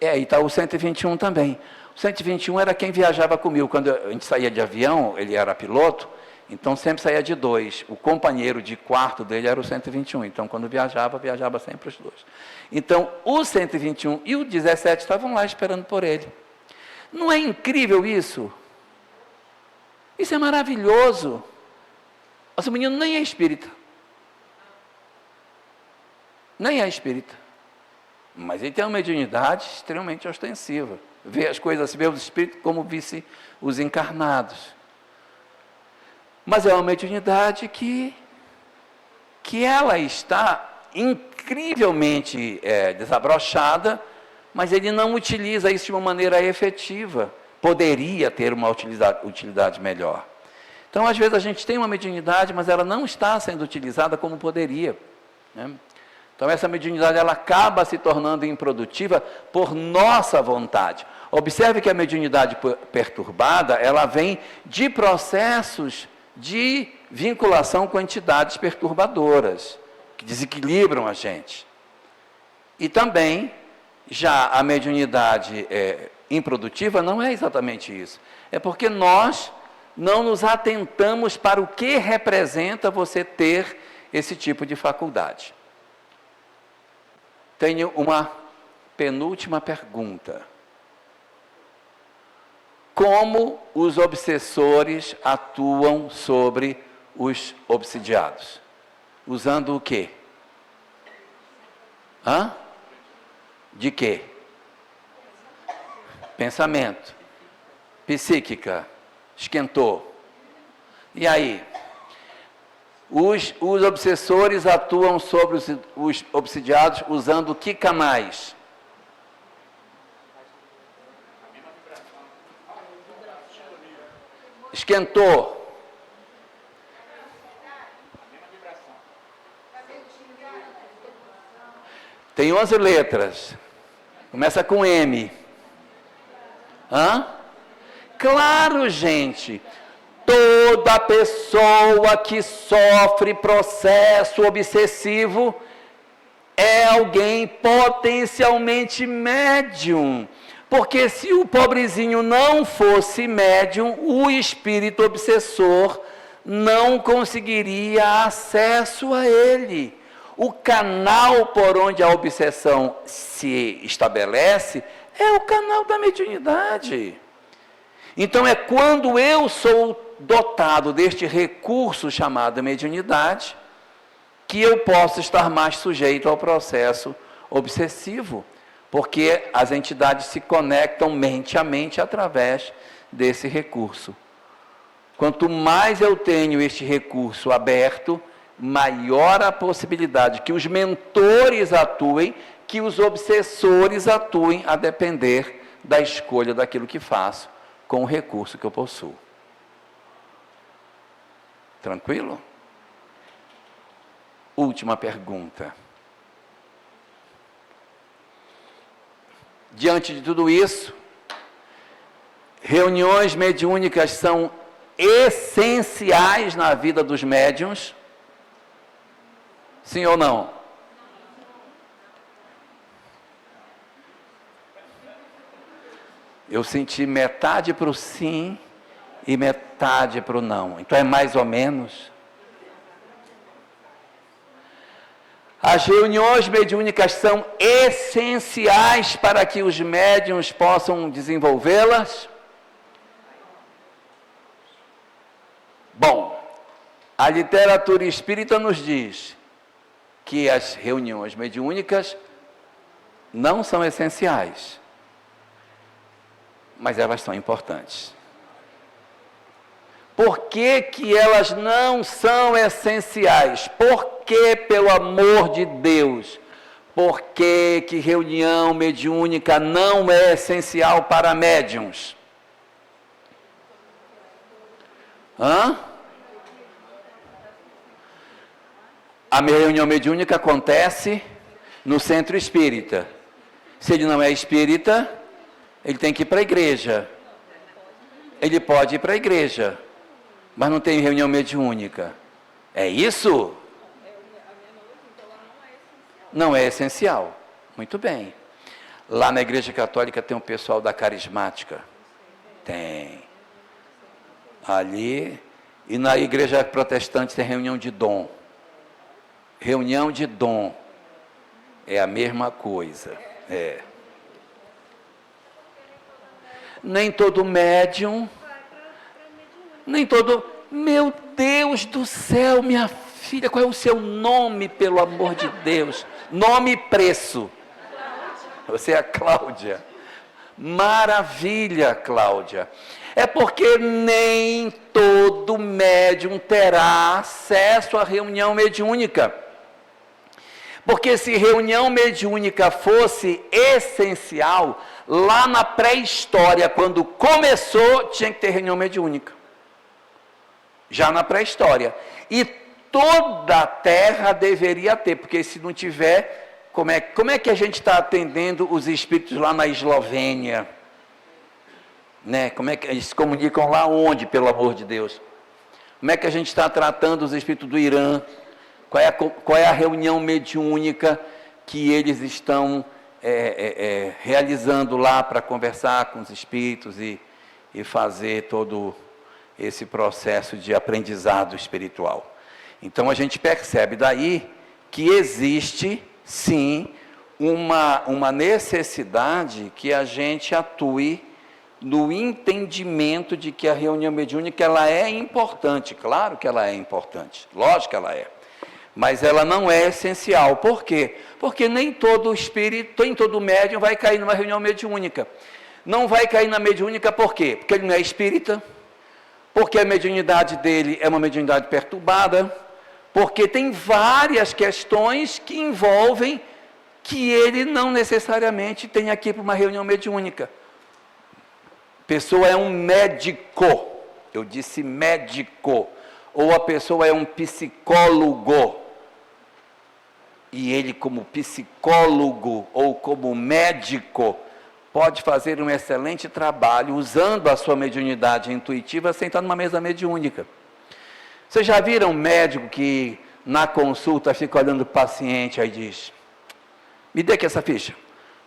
E está o 121 também. O 121 era quem viajava comigo. Quando a gente saía de avião, ele era piloto, então sempre saía de 2. O companheiro de quarto dele era o 121. Então, quando viajava sempre os 2. Então, o 121 e o 17 estavam lá esperando por ele. Não é incrível isso? Isso é maravilhoso. Mas o menino nem é espírita. Nem é espírita. Mas ele tem uma mediunidade extremamente ostensiva. Vê as coisas, vê os espíritos como visse os encarnados. Mas é uma mediunidade que ela está incrivelmente desabrochada, mas ele não utiliza isso de uma maneira efetiva. Poderia ter uma utilidade melhor. Então, às vezes, a gente tem uma mediunidade, mas ela não está sendo utilizada como poderia, né? Então, essa mediunidade ela acaba se tornando improdutiva por nossa vontade. Observe que a mediunidade perturbada, ela vem de processos de vinculação com entidades perturbadoras, que desequilibram a gente. E também, já a mediunidade improdutiva não é exatamente isso. É porque nós não nos atentamos para o que representa você ter esse tipo de faculdade. Tenho uma penúltima pergunta. Como os obsessores atuam sobre os obsidiados? Usando o quê? De quê? Pensamento. Psíquica. Esquentou. E aí? Os obsessores atuam sobre os obsidiados usando o que mais? Esquentou. Tem 11 letras. Começa com M. Claro, gente. Toda pessoa que sofre processo obsessivo é alguém potencialmente médium. Porque se o pobrezinho não fosse médium, o espírito obsessor não conseguiria acesso a ele. O canal por onde a obsessão se estabelece é o canal da mediunidade. Então é quando eu sou dotado deste recurso chamado mediunidade, que eu posso estar mais sujeito ao processo obsessivo, porque as entidades se conectam mente a mente através desse recurso. Quanto mais eu tenho este recurso aberto, maior a possibilidade que os mentores atuem, que os obsessores atuem, a depender da escolha daquilo que faço com o recurso que eu possuo. Tranquilo? Última pergunta. Diante de tudo isso, reuniões mediúnicas são essenciais na vida dos médiuns? Sim ou não? Eu senti metade para o sim e metade para o não. Então é mais ou menos. As reuniões mediúnicas são essenciais para que os médiuns possam desenvolvê-las? Bom, a literatura espírita nos diz que as reuniões mediúnicas não são essenciais, mas elas são importantes. Por que que elas não são essenciais? Porque, pelo amor de Deus, por que que reunião mediúnica não é essencial para médiuns? A reunião mediúnica acontece no centro espírita. Se ele não é espírita, ele tem que ir para a igreja. Ele pode ir para a igreja, mas não tem reunião mediúnica. É isso? Não é essencial. Muito bem. Lá na igreja católica tem um pessoal da carismática. Tem. Ali. E na igreja protestante tem reunião de dom. Reunião de dom. É a mesma coisa. É. Nem todo médium. Nem todo. Meu Deus do céu, minha filha, qual é o seu nome, pelo amor de Deus? Nome e preço. Você é a Cláudia. Maravilha, Cláudia. É porque nem todo médium terá acesso à reunião mediúnica. Porque se reunião mediúnica fosse essencial, lá na pré-história, quando começou, tinha que ter reunião mediúnica. Já na pré-história. E toda a terra deveria ter, porque se não tiver, como é que a gente está atendendo os espíritos lá na Eslovênia? Né? Como é que eles se comunicam lá onde, pelo amor de Deus? Como é que a gente está tratando os espíritos do Irã? Qual é a reunião mediúnica que eles estão realizando lá para conversar com os espíritos e fazer todo esse processo de aprendizado espiritual? Então a gente percebe daí que existe sim uma necessidade que a gente atue no entendimento de que a reunião mediúnica ela é importante. Claro que ela é importante, lógico que ela é, mas ela não é essencial. Por quê? Porque nem todo espírito, nem todo médium vai cair numa reunião mediúnica. Não vai cair na mediúnica por quê? Porque ele não é espírita, porque a mediunidade dele é uma mediunidade perturbada, porque tem várias questões que envolvem que ele não necessariamente tem aqui para uma reunião mediúnica. A pessoa é um médico, eu disse médico, ou a pessoa é um psicólogo, e ele como psicólogo ou como médico pode fazer um excelente trabalho usando a sua mediunidade intuitiva sem estar numa mesa mediúnica. Vocês já viram um médico que na consulta fica olhando o paciente aí diz: me dê aqui essa ficha,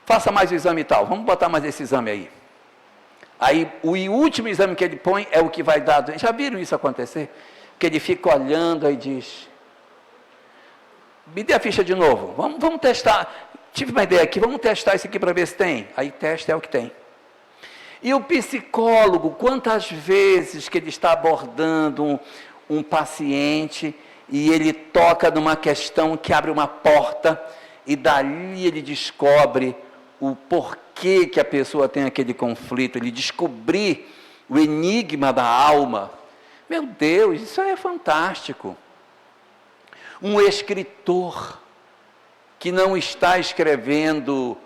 faça mais o exame e tal, vamos botar mais esse exame aí. Aí o último exame que ele põe é o que vai dar. Já viram isso acontecer? Que ele fica olhando e diz: me dê a ficha de novo, vamos testar. Tive uma ideia aqui, vamos testar isso aqui para ver se tem. Aí testa, é o que tem. E o psicólogo, quantas vezes que ele está abordando um paciente e ele toca numa questão que abre uma porta e dali ele descobre o porquê que a pessoa tem aquele conflito, ele descobrir o enigma da alma. Meu Deus, isso é fantástico. Um escritor que não está escrevendo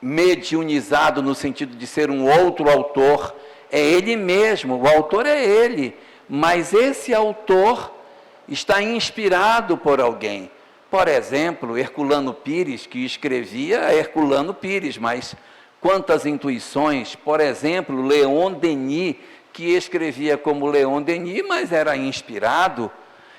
mediunizado no sentido de ser um outro autor, é ele mesmo, o autor é ele, mas esse autor está inspirado por alguém. Por exemplo, Herculano Pires, que escrevia Herculano Pires, mas quantas intuições, por exemplo, Leon Denis, que escrevia como Leon Denis, mas era inspirado.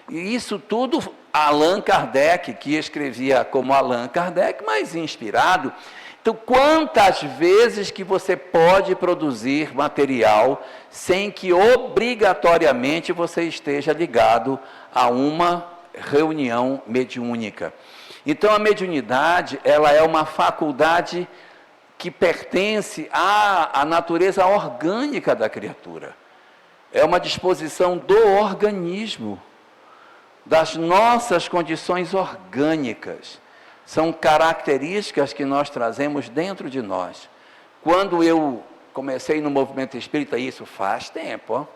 E isso tudo Allan Kardec, que escrevia como Allan Kardec, mas inspirado. Então, quantas vezes que você pode produzir material sem que obrigatoriamente você esteja ligado a uma reunião mediúnica? Então, a mediunidade, ela é uma faculdade que pertence à natureza orgânica da criatura. É uma disposição do organismo, das nossas condições orgânicas. São características que nós trazemos dentro de nós. Quando eu comecei no movimento espírita, isso faz tempo, ó,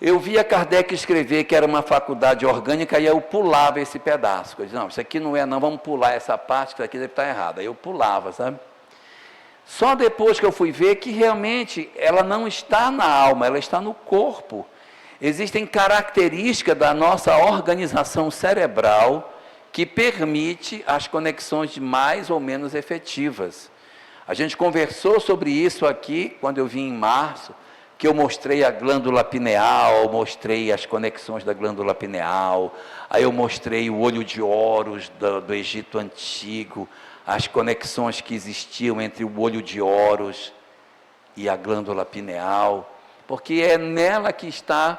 eu via Kardec escrever que era uma faculdade orgânica e eu pulava esse pedaço. Eu dizia, não, isso aqui não é não, vamos pular essa parte, que aqui deve estar errado. Aí eu pulava, sabe? Só depois que eu fui ver que realmente ela não está na alma, ela está no corpo. Existem características da nossa organização cerebral que permite as conexões mais ou menos efetivas. A gente conversou sobre isso aqui, quando eu vim em março, que eu mostrei a glândula pineal, mostrei as conexões da glândula pineal, aí eu mostrei o olho de Horus do Egito Antigo, as conexões que existiam entre o olho de Horus e a glândula pineal, porque é nela que está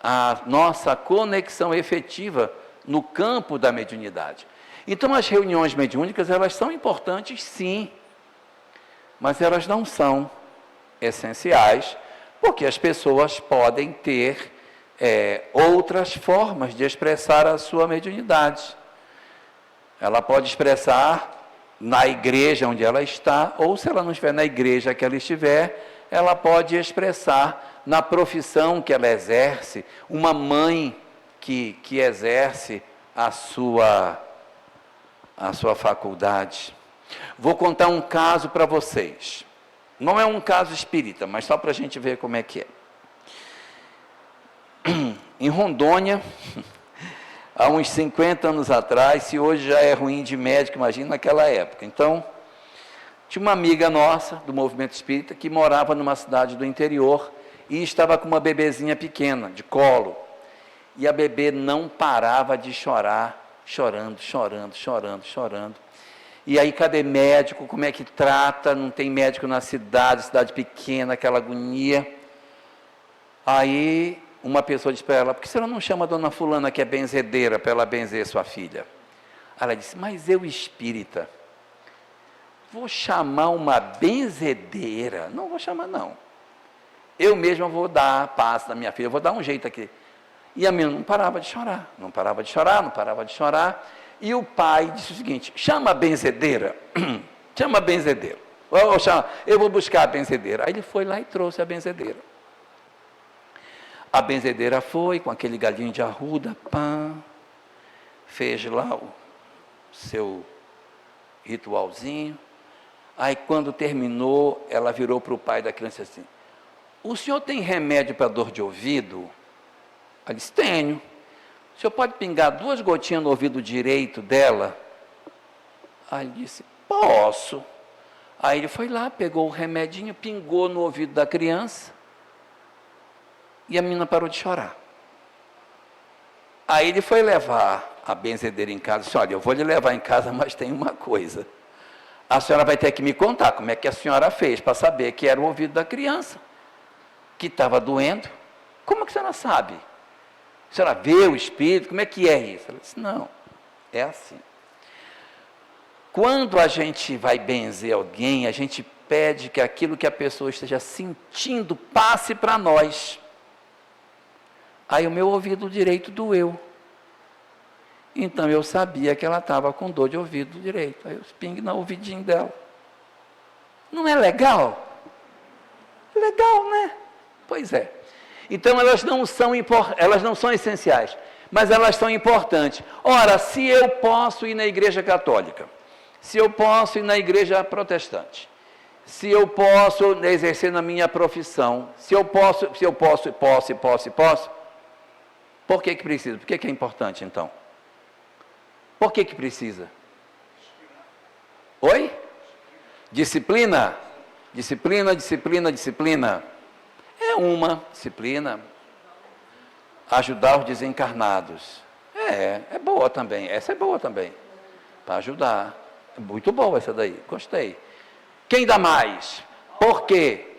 a nossa conexão efetiva no campo da mediunidade. Então, as reuniões mediúnicas, elas são importantes, sim, mas elas não são essenciais, porque as pessoas podem ter outras formas de expressar a sua mediunidade. Ela pode expressar na igreja onde ela está, ou se ela não estiver na igreja que ela estiver, ela pode expressar na profissão que ela exerce, uma mãe que exerce a sua faculdade. Vou contar um caso para vocês. Não é um caso espírita, mas só para a gente ver como é que é. Em Rondônia, há uns 50 anos atrás, se hoje já é ruim de médico, imagina naquela época. Então, tinha uma amiga nossa, do movimento espírita, que morava numa cidade do interior e estava com uma bebezinha pequena, de colo. E a bebê não parava de chorar, chorando. E aí, cadê médico? Como é que trata? Não tem médico na cidade pequena, aquela agonia. Aí, uma pessoa disse para ela, por que você não chama a dona fulana, que é benzedeira, para ela benzer sua filha? Ela disse, mas eu espírita, vou chamar uma benzedeira? Não vou chamar, não. Eu mesma vou dar a paz da minha filha, vou dar um jeito aqui. E a menina não parava de chorar. E o pai disse o seguinte, chama a benzedeira, chama a benzedeira. Eu vou buscar a benzedeira. Aí ele foi lá e trouxe a benzedeira. A benzedeira foi com aquele galinho de arruda, fez lá o seu ritualzinho. Aí quando terminou, ela virou para o pai da criança assim, o senhor tem remédio para dor de ouvido? Ele disse, tenho. O senhor pode pingar 2 gotinhas no ouvido direito dela? Aí ele disse, posso. Aí ele foi lá, pegou o remedinho, pingou no ouvido da criança, e a menina parou de chorar. Aí ele foi levar a benzedeira em casa, disse, olha, eu vou lhe levar em casa, mas tem uma coisa. A senhora vai ter que me contar como é que a senhora fez para saber que era o ouvido da criança, que estava doendo. Como que a senhora sabe? A senhora vê o espírito, como é que é isso? Ela disse, não, é assim. Quando a gente vai benzer alguém, a gente pede que aquilo que a pessoa esteja sentindo passe para nós. Aí o meu ouvido direito doeu. Então eu sabia que ela estava com dor de ouvido direito. Aí eu pingue no ouvidinho dela. Não é legal? Legal, né? Pois é. Então elas não são essenciais, mas elas são importantes. Ora, se eu posso ir na igreja católica, se eu posso ir na igreja protestante, se eu posso exercer na minha profissão, posso, por que precisa? Por que é importante então? Por que precisa? Oi? Disciplina. É uma disciplina. Ajudar os desencarnados. É boa também. Essa é boa também. Para ajudar. É muito boa essa daí. Gostei. Quem dá mais? Por quê?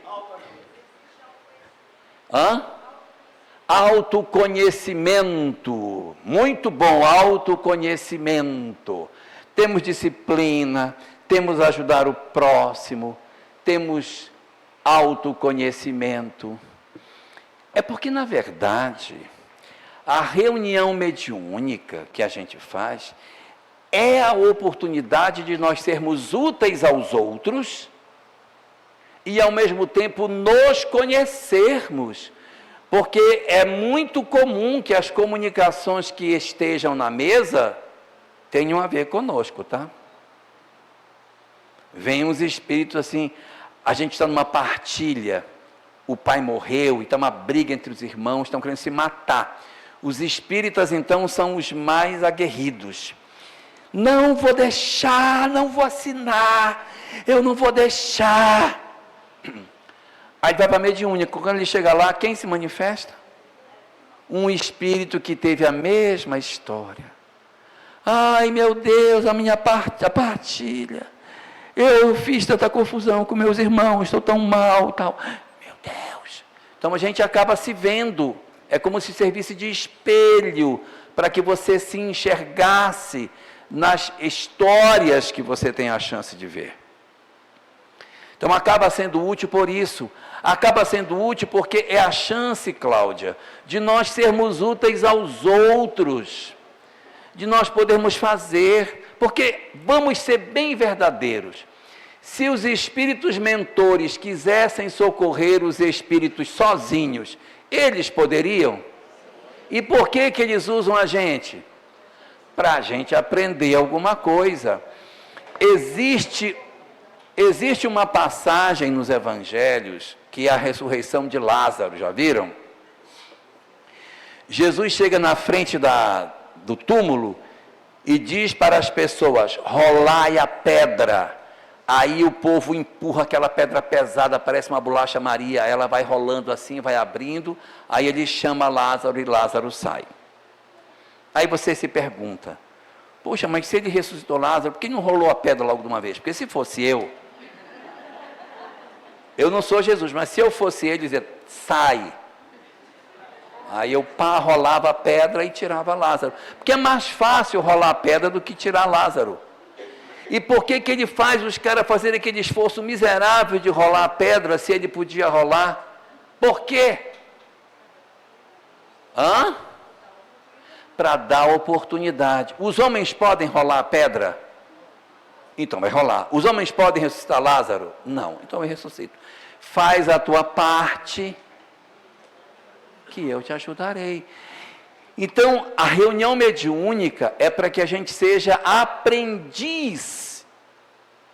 Autoconhecimento. Muito bom, autoconhecimento. Temos disciplina, temos ajudar o próximo, temos autoconhecimento. É porque, na verdade, a reunião mediúnica que a gente faz é a oportunidade de nós sermos úteis aos outros e, ao mesmo tempo, nos conhecermos. Porque é muito comum que as comunicações que estejam na mesa tenham a ver conosco, tá? Vem uns espíritos assim, a gente está numa partilha, o pai morreu, e está uma briga entre os irmãos, estão querendo se matar. Os espíritas, então, são os mais aguerridos. Não vou deixar, não vou assinar, eu não vou deixar. Aí vai para a mediúnica, quando ele chega lá, quem se manifesta? Um espírito que teve a mesma história. Ai, meu Deus, a partilha. Eu fiz tanta confusão com meus irmãos, estou tão mal, tal. Meu Deus. Então a gente acaba se vendo. É como se servisse de espelho para que você se enxergasse nas histórias que você tem a chance de ver. Então acaba sendo útil por isso. Acaba sendo útil porque é a chance, Cláudia, de nós sermos úteis aos outros, de nós podermos fazer, porque vamos ser bem verdadeiros. Se os espíritos mentores quisessem socorrer os espíritos sozinhos, eles poderiam? E por que eles usam a gente? Para a gente aprender alguma coisa. Existe uma passagem nos evangelhos, que é a ressurreição de Lázaro, já viram? Jesus chega na frente do túmulo e diz para as pessoas, rolai a pedra. Aí o povo empurra aquela pedra pesada, parece uma bolacha Maria, ela vai rolando assim, vai abrindo, aí ele chama Lázaro e Lázaro sai. Aí você se pergunta, poxa, mas se ele ressuscitou Lázaro, por que não rolou a pedra logo de uma vez? Porque se fosse eu não sou Jesus, mas se eu fosse ele, dizia, sai. Aí eu rolava a pedra e tirava Lázaro. Porque é mais fácil rolar a pedra do que tirar Lázaro. E por que ele faz os caras fazerem aquele esforço miserável de rolar a pedra, se ele podia rolar? Por quê? Para dar oportunidade. Os homens podem rolar a pedra? Então vai rolar. Os homens podem ressuscitar Lázaro? Não. Então eu ressuscito. Faz a tua parte, que eu te ajudarei. Então, a reunião mediúnica é para que a gente seja aprendiz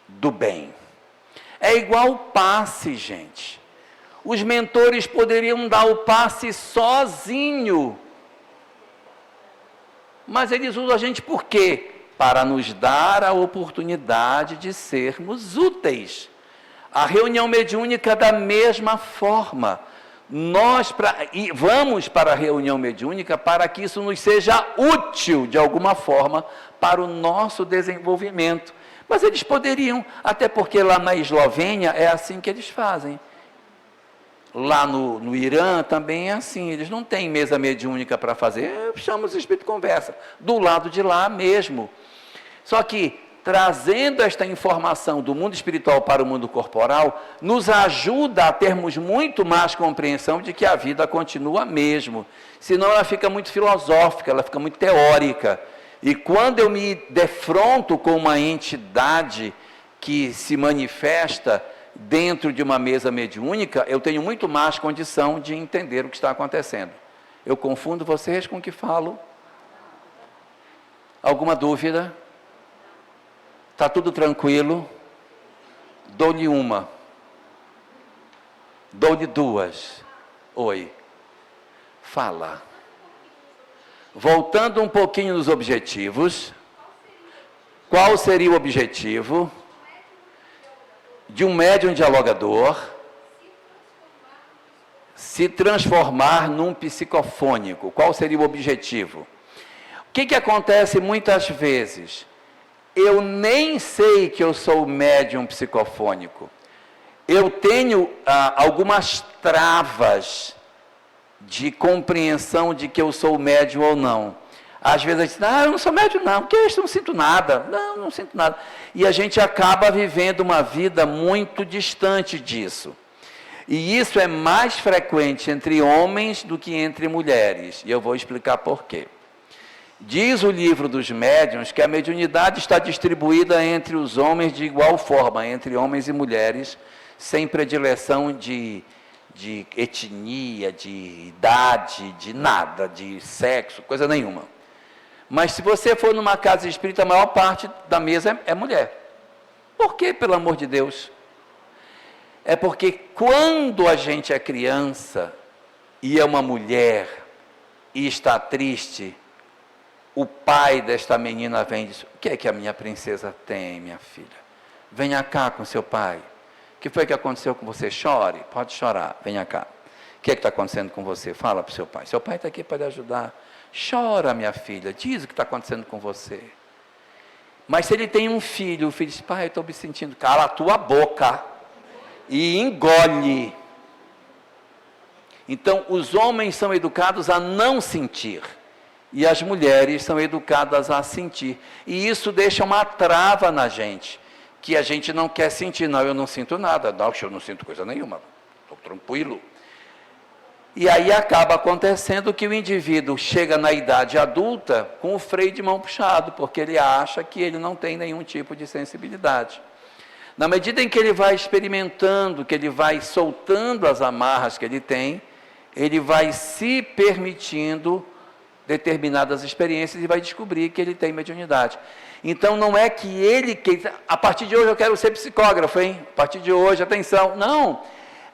do bem. É igual o passe, gente. Os mentores poderiam dar o passe sozinho. Mas eles usam a gente por quê? Para nos dar a oportunidade de sermos úteis. A reunião mediúnica da mesma forma. Nós vamos para a reunião mediúnica para que isso nos seja útil de alguma forma para o nosso desenvolvimento. Mas eles poderiam, até porque lá na Eslovênia é assim que eles fazem. Lá no Irã também é assim, eles não têm mesa mediúnica para fazer, chama os espíritos de conversa, do lado de lá mesmo. Só que, trazendo esta informação do mundo espiritual para o mundo corporal, nos ajuda a termos muito mais compreensão de que a vida continua mesmo. Senão ela fica muito filosófica, ela fica muito teórica. E quando eu me defronto com uma entidade que se manifesta dentro de uma mesa mediúnica, eu tenho muito mais condição de entender o que está acontecendo. Eu confundo vocês com o que falo? Alguma dúvida? Está tudo tranquilo? Dou-lhe uma. Dou-lhe duas. Oi. Fala. Voltando um pouquinho nos objetivos. Qual seria o objetivo de um médium dialogador se transformar num psicofônico. Qual seria o objetivo? O que acontece muitas vezes? Eu nem sei que eu sou médium psicofônico. Eu tenho algumas travas de compreensão de que eu sou médium ou não. Às vezes a gente diz, eu não sou médium não, porque eu não sinto nada. Não sinto nada. E a gente acaba vivendo uma vida muito distante disso. E isso é mais frequente entre homens do que entre mulheres. E eu vou explicar por quê. Diz o livro dos médiuns que a mediunidade está distribuída entre os homens de igual forma, entre homens e mulheres, sem predileção de etnia, de idade, de nada, de sexo, coisa nenhuma. Mas se você for numa casa espírita, a maior parte da mesa é mulher. Por quê, pelo amor de Deus? É porque quando a gente é criança e é uma mulher e está triste, o pai desta menina vem e diz, o que é que a minha princesa tem, minha filha? Venha cá com seu pai. O que foi que aconteceu com você? Chore, pode chorar, venha cá. O que é que está acontecendo com você? Fala para o seu pai. Seu pai está aqui para lhe ajudar. Chora, minha filha, diz o que está acontecendo com você. Mas se ele tem um filho, o filho diz, pai, eu estou me sentindo, cala a tua boca e engole. Então, os homens são educados a não sentir. E as mulheres são educadas a sentir. E isso deixa uma trava na gente, que a gente não quer sentir. Não, eu não sinto nada. Não, eu não sinto coisa nenhuma. Estou tranquilo. E aí acaba acontecendo que o indivíduo chega na idade adulta com o freio de mão puxado, porque ele acha que ele não tem nenhum tipo de sensibilidade. Na medida em que ele vai experimentando, que ele vai soltando as amarras que ele tem, ele vai se permitindo determinadas experiências e vai descobrir que ele tem mediunidade. Então, não é que ele... a partir de hoje eu quero ser psicógrafo, hein? A partir de hoje, atenção. Não.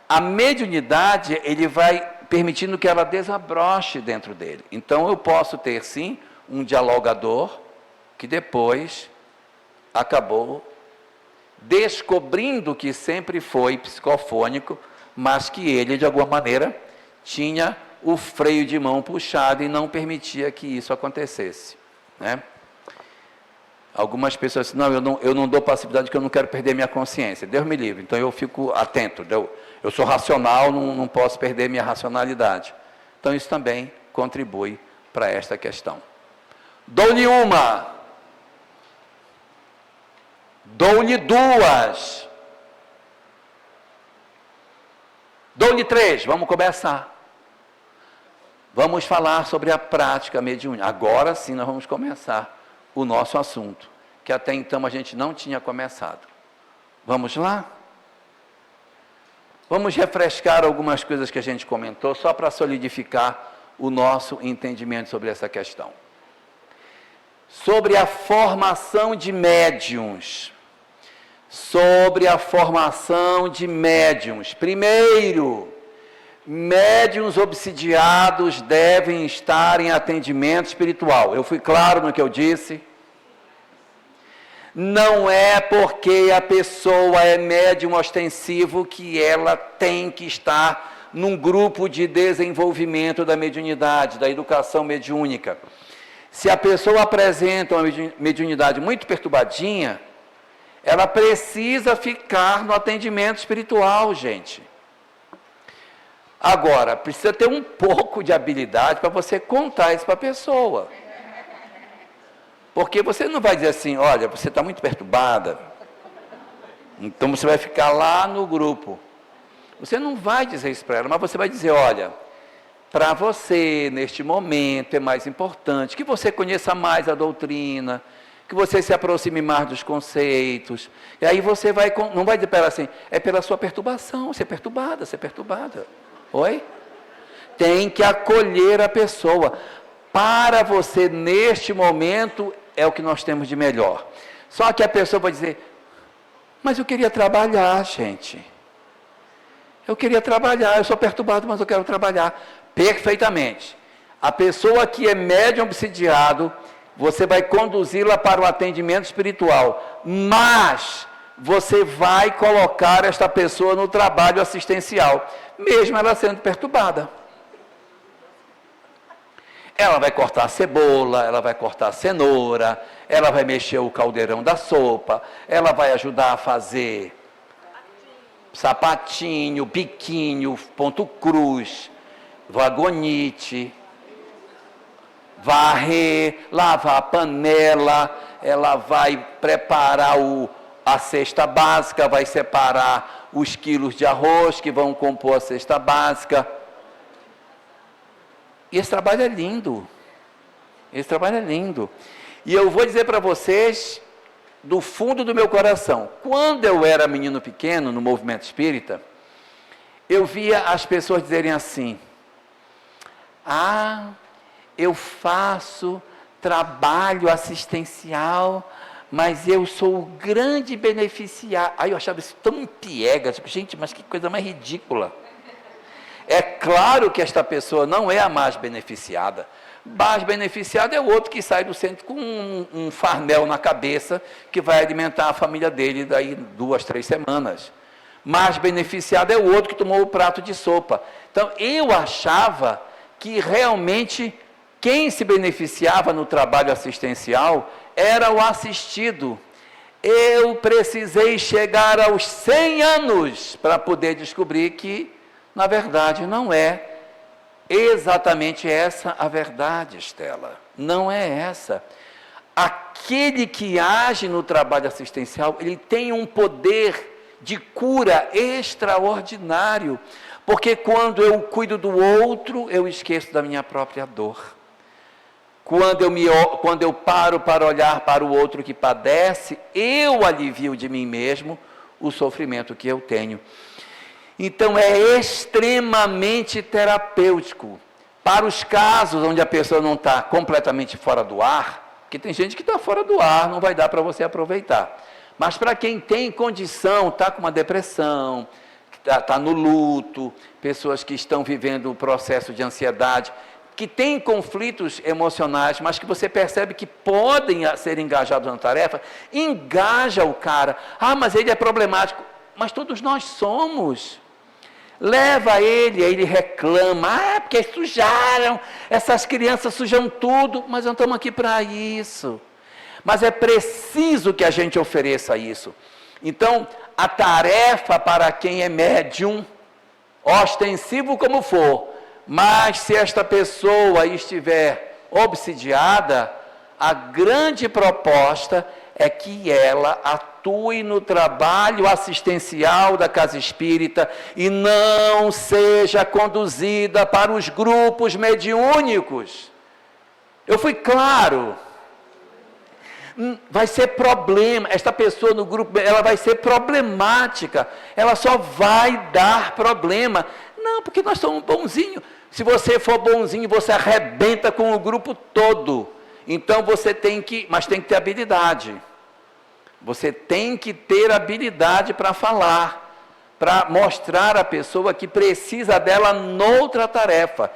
A mediunidade, ele vai permitindo que ela desabroche dentro dele. Então, eu posso ter, sim, um dialogador que depois acabou descobrindo que sempre foi psicofônico, mas que ele, de alguma maneira, tinha o freio de mão puxado e não permitia que isso acontecesse, né? Algumas pessoas dizem, eu não dou passividade porque eu não quero perder minha consciência. Deus me livre, então eu fico atento. Eu sou racional, não posso perder minha racionalidade. Então isso também contribui para esta questão. Dou-lhe uma. Dou-lhe duas. Dou-lhe três. Vamos começar. Vamos falar sobre a prática mediúnica. Agora sim nós vamos começar o nosso assunto, que até então a gente não tinha começado. Vamos lá? Vamos refrescar algumas coisas que a gente comentou, só para solidificar o nosso entendimento sobre essa questão. Sobre a formação de médiuns. Sobre a formação de médiuns. Primeiro, médiuns obsidiados devem estar em atendimento espiritual. Eu fui claro no que eu disse? Não é porque a pessoa é médium ostensivo que ela tem que estar num grupo de desenvolvimento da mediunidade, da educação mediúnica. Se a pessoa apresenta uma mediunidade muito perturbadinha, ela precisa ficar no atendimento espiritual, gente. Agora, precisa ter um pouco de habilidade para você contar isso para a pessoa. Porque você não vai dizer assim, olha, você está muito perturbada, então você vai ficar lá no grupo. Você não vai dizer isso para ela, mas você vai dizer, olha, para você, neste momento, é mais importante que você conheça mais a doutrina, que você se aproxime mais dos conceitos. E aí você vai, não vai dizer para ela assim, é pela sua perturbação, você é perturbada, você é perturbada. Oi? Tem que acolher a pessoa. Para você, neste momento, é o que nós temos de melhor. Só que a pessoa vai dizer, mas eu queria trabalhar, gente. Eu queria trabalhar, eu sou perturbado, mas eu quero trabalhar. Perfeitamente. A pessoa que é médium obsidiado, você vai conduzi-la para o atendimento espiritual. Mas, você vai colocar esta pessoa no trabalho assistencial, mesmo ela sendo perturbada. Ela vai cortar a cebola, ela vai cortar a cenoura, ela vai mexer o caldeirão da sopa, ela vai ajudar a fazer sapatinho, biquinho, ponto cruz, vagonite, varrer, lavar a panela, ela vai preparar a cesta básica, vai separar os quilos de arroz que vão compor a cesta básica. E esse trabalho é lindo. Esse trabalho é lindo. E eu vou dizer para vocês, do fundo do meu coração, quando eu era menino pequeno, no movimento espírita, eu via as pessoas dizerem assim: ah, eu faço trabalho assistencial, mas eu sou o grande beneficiário. Aí eu achava isso tão piegas, tipo, gente, mas que coisa mais ridícula. É claro que esta pessoa não é a mais beneficiada. Mais beneficiado é o outro que sai do centro com um farmel na cabeça, que vai alimentar a família dele daí 2, 3 semanas. Mais beneficiado é o outro que tomou o prato de sopa. Então, eu achava que realmente quem se beneficiava no trabalho assistencial era o assistido. Eu precisei chegar aos 100 anos para poder descobrir que, na verdade, não é exatamente essa a verdade, Estela. Não é essa. Aquele que age no trabalho assistencial, ele tem um poder de cura extraordinário, porque quando eu cuido do outro, eu esqueço da minha própria dor. Quando eu paro para olhar para o outro que padece, eu alivio de mim mesmo o sofrimento que eu tenho. Então, é extremamente terapêutico. Para os casos onde a pessoa não está completamente fora do ar, porque tem gente que está fora do ar, não vai dar para você aproveitar. Mas para quem tem condição, está com uma depressão, está no luto, pessoas que estão vivendo o processo de ansiedade, que têm conflitos emocionais, mas que você percebe que podem ser engajados na tarefa, engaja o cara. Ah, mas ele é problemático. Mas todos nós somos. Leva ele, aí ele reclama, porque sujaram, essas crianças sujam tudo, mas não estamos aqui para isso. Mas é preciso que a gente ofereça isso. Então, a tarefa para quem é médium, ostensivo como for, mas se esta pessoa estiver obsidiada, a grande proposta é que ela atue no trabalho assistencial da casa espírita e não seja conduzida para os grupos mediúnicos. Eu fui claro. Vai ser problema, esta pessoa no grupo, ela vai ser problemática, ela só vai dar problema. Não, porque nós somos bonzinhos. Se você for bonzinho, você arrebenta com o grupo todo. Então você tem que, mas tem que ter habilidade. Você tem que ter habilidade para falar, para mostrar à pessoa que precisa dela noutra tarefa.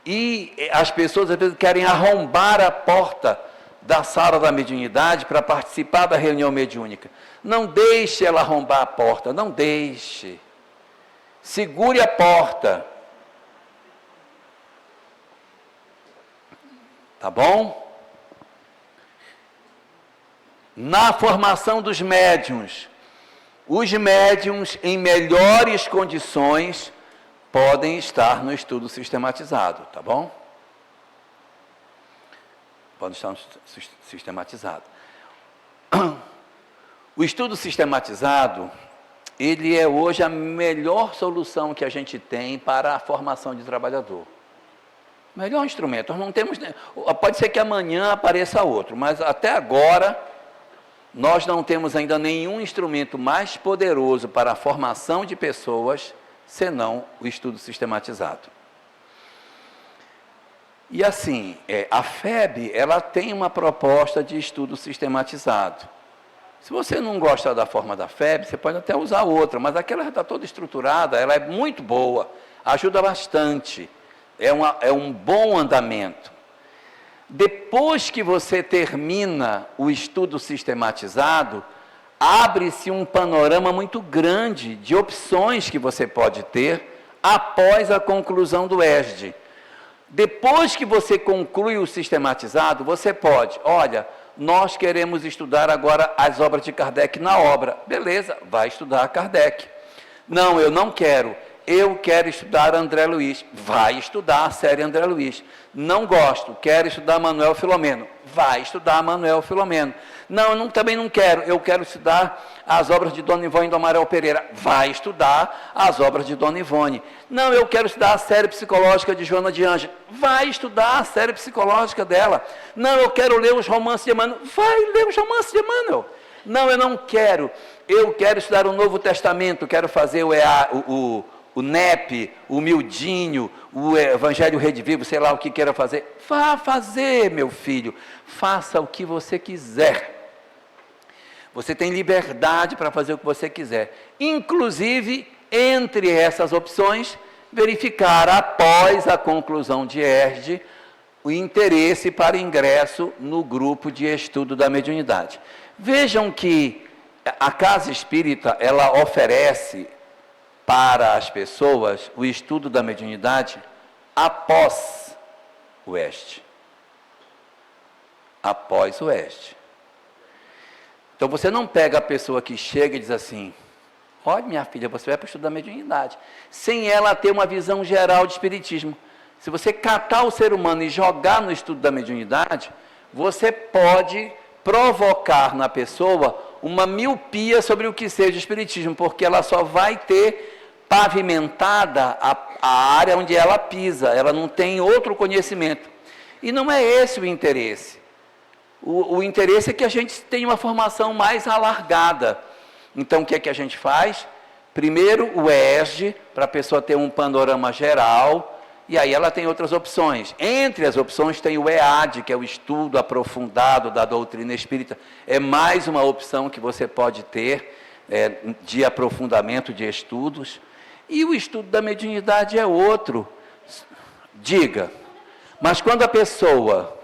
E as pessoas às vezes querem arrombar a porta da sala da mediunidade para participar da reunião mediúnica. Não deixe ela arrombar a porta, não deixe. Segure a porta. Tá bom? Na formação dos médiuns, os médiuns em melhores condições podem estar no estudo sistematizado, tá bom? Podem estar no sistematizado. O estudo sistematizado, ele é hoje a melhor solução que a gente tem para a formação de trabalhador. Melhor instrumento. Nós não temos, pode ser que amanhã apareça outro, mas até agora nós não temos ainda nenhum instrumento mais poderoso para a formação de pessoas, senão o estudo sistematizado. E assim, a FEB, ela tem uma proposta de estudo sistematizado. Se você não gosta da forma da FEB, você pode até usar outra, mas aquela já está toda estruturada, ela é muito boa, ajuda bastante, é um bom andamento. Depois que você termina o estudo sistematizado, abre-se um panorama muito grande de opções que você pode ter após a conclusão do ESD. Depois que você conclui o sistematizado, você pode, olha, nós queremos estudar agora as obras de Kardec na obra. Beleza, vai estudar Kardec. Não, eu não quero. Eu quero estudar André Luiz. Vai estudar a série André Luiz. Não gosto, quero estudar Manuel Filomeno. Vai estudar Manuel Filomeno. Não, também não quero. Eu quero estudar as obras de Dona Ivone do Amaral Pereira. Vai estudar as obras de Dona Ivone. Não, eu quero estudar a série psicológica de Joana de Ângeles. Vai estudar a série psicológica dela. Não, eu quero ler os romances de Emmanuel. Vai ler os romances de Emmanuel. Não, eu não quero. Eu quero estudar o Novo Testamento. Quero fazer o NEP, o Mildinho, o Evangelho Redivivo, sei lá o que queira fazer. Vá fazer, meu filho. Faça o que você quiser. Você tem liberdade para fazer o que você quiser. Inclusive, entre essas opções, verificar após a conclusão de ERD o interesse para ingresso no grupo de estudo da mediunidade. Vejam que a Casa Espírita, ela oferece para as pessoas o estudo da mediunidade após o ESD. Após o ESD. Então você não pega a pessoa que chega e diz assim, olha minha filha, você vai para o estudo da mediunidade, sem ela ter uma visão geral de espiritismo. Se você catar o ser humano e jogar no estudo da mediunidade, você pode provocar na pessoa uma miopia sobre o que seja espiritismo, porque ela só vai ter pavimentada a área onde ela pisa, ela não tem outro conhecimento. E não é esse o interesse. O interesse é que a gente tenha uma formação mais alargada. Então, o que é que a gente faz? Primeiro, o ESD, para a pessoa ter um panorama geral, e aí ela tem outras opções. Entre as opções tem o EAD, que é o estudo aprofundado da doutrina espírita. É mais uma opção que você pode ter de aprofundamento de estudos. E o estudo da mediunidade é outro. Diga. Mas quando a pessoa...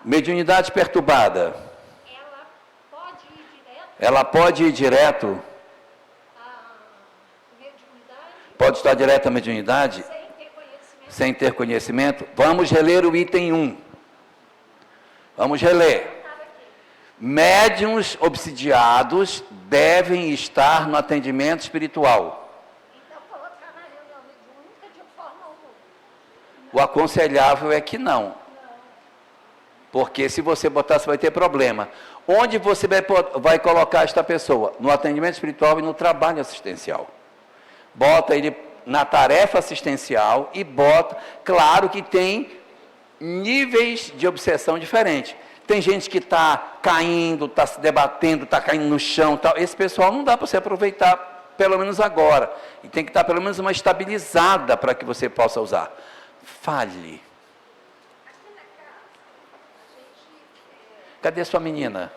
Mediunidade perturbada. Ela pode ir direto? Pode estar direto à mediunidade? Sem ter conhecimento? Vamos reler o item 1. Vamos reler. Médiuns obsidiados devem estar no atendimento espiritual. O aconselhável é que não. Porque se você botar, você vai ter problema. Onde você vai colocar esta pessoa? No atendimento espiritual e no trabalho assistencial. Bota ele na tarefa assistencial e bota... Claro que tem níveis de obsessão diferentes. Tem gente que está caindo, está se debatendo, está caindo no chão, tal. Esse pessoal não dá para você aproveitar, pelo menos agora. E tem que estar pelo menos uma estabilizada para que você possa usar. Fale. Cadê sua menina?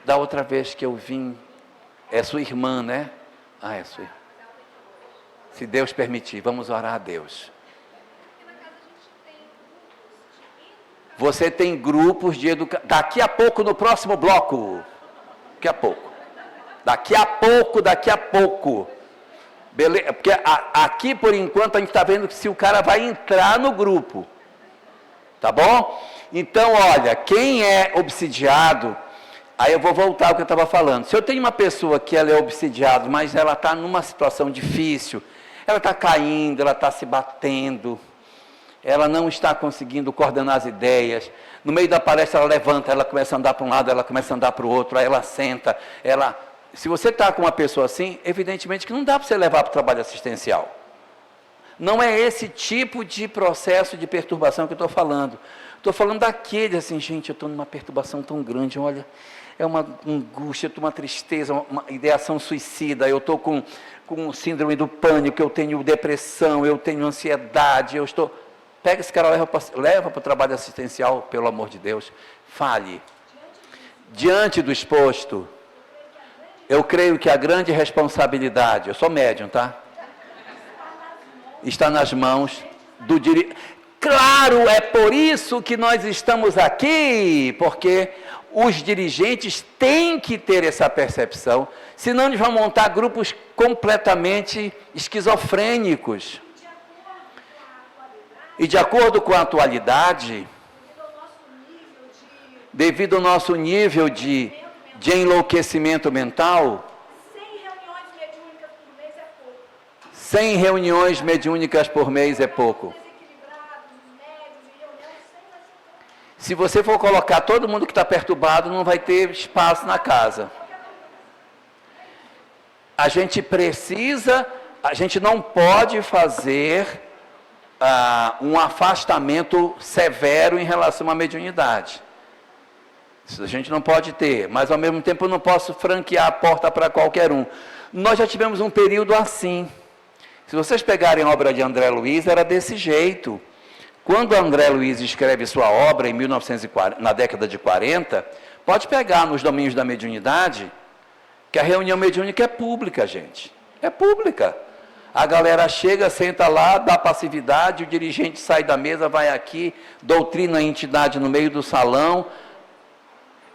Da outra vez que eu vim, é sua irmã, né? Ah, é sua irmã. Se Deus permitir, vamos orar a Deus. Você tem grupos de educação. Daqui a pouco, no próximo bloco. Daqui a pouco. Daqui a pouco. Beleza? Porque aqui, por enquanto, a gente está vendo se o cara vai entrar no grupo. Tá bom? Então, olha, quem é obsidiado, aí eu vou voltar ao que eu estava falando. Se eu tenho uma pessoa que ela é obsidiada, mas ela está numa situação difícil, ela está caindo, ela está se batendo, ela não está conseguindo coordenar as ideias, no meio da palestra ela levanta, ela começa a andar para um lado, ela começa a andar para o outro, aí ela senta, se você está com uma pessoa assim, evidentemente que não dá para você levar para o trabalho assistencial. Não é esse tipo de processo de perturbação que eu estou falando. Estou falando daquele assim, gente, eu estou numa perturbação tão grande, olha, é uma angústia, eu estou uma tristeza, uma ideação suicida, eu estou com síndrome do pânico, eu tenho depressão, eu tenho ansiedade, eu estou... Pega esse cara, leva para o trabalho assistencial, pelo amor de Deus, fale. Diante do exposto, eu creio que a grande responsabilidade, eu sou médium, tá? Está nas mãos do dirigente. Claro, é por isso que nós estamos aqui, porque os dirigentes têm que ter essa percepção, senão eles vão montar grupos completamente esquizofrênicos. E de acordo com a atualidade, devido ao nosso nível de enlouquecimento mental, 100 reuniões mediúnicas por mês é pouco. Se você for colocar todo mundo que está perturbado, não vai ter espaço na casa. A gente não pode fazer um afastamento severo em relação à mediunidade. Isso a gente não pode ter, mas ao mesmo tempo eu não posso franquear a porta para qualquer um. Nós já tivemos um período assim. Se vocês pegarem a obra de André Luiz, era desse jeito. Quando André Luiz escreve sua obra, em 1940, na década de 40, pode pegar nos domínios da mediunidade, que a reunião mediúnica é pública, gente. É pública. A galera chega, senta lá, dá passividade, o dirigente sai da mesa, vai aqui, doutrina a entidade no meio do salão.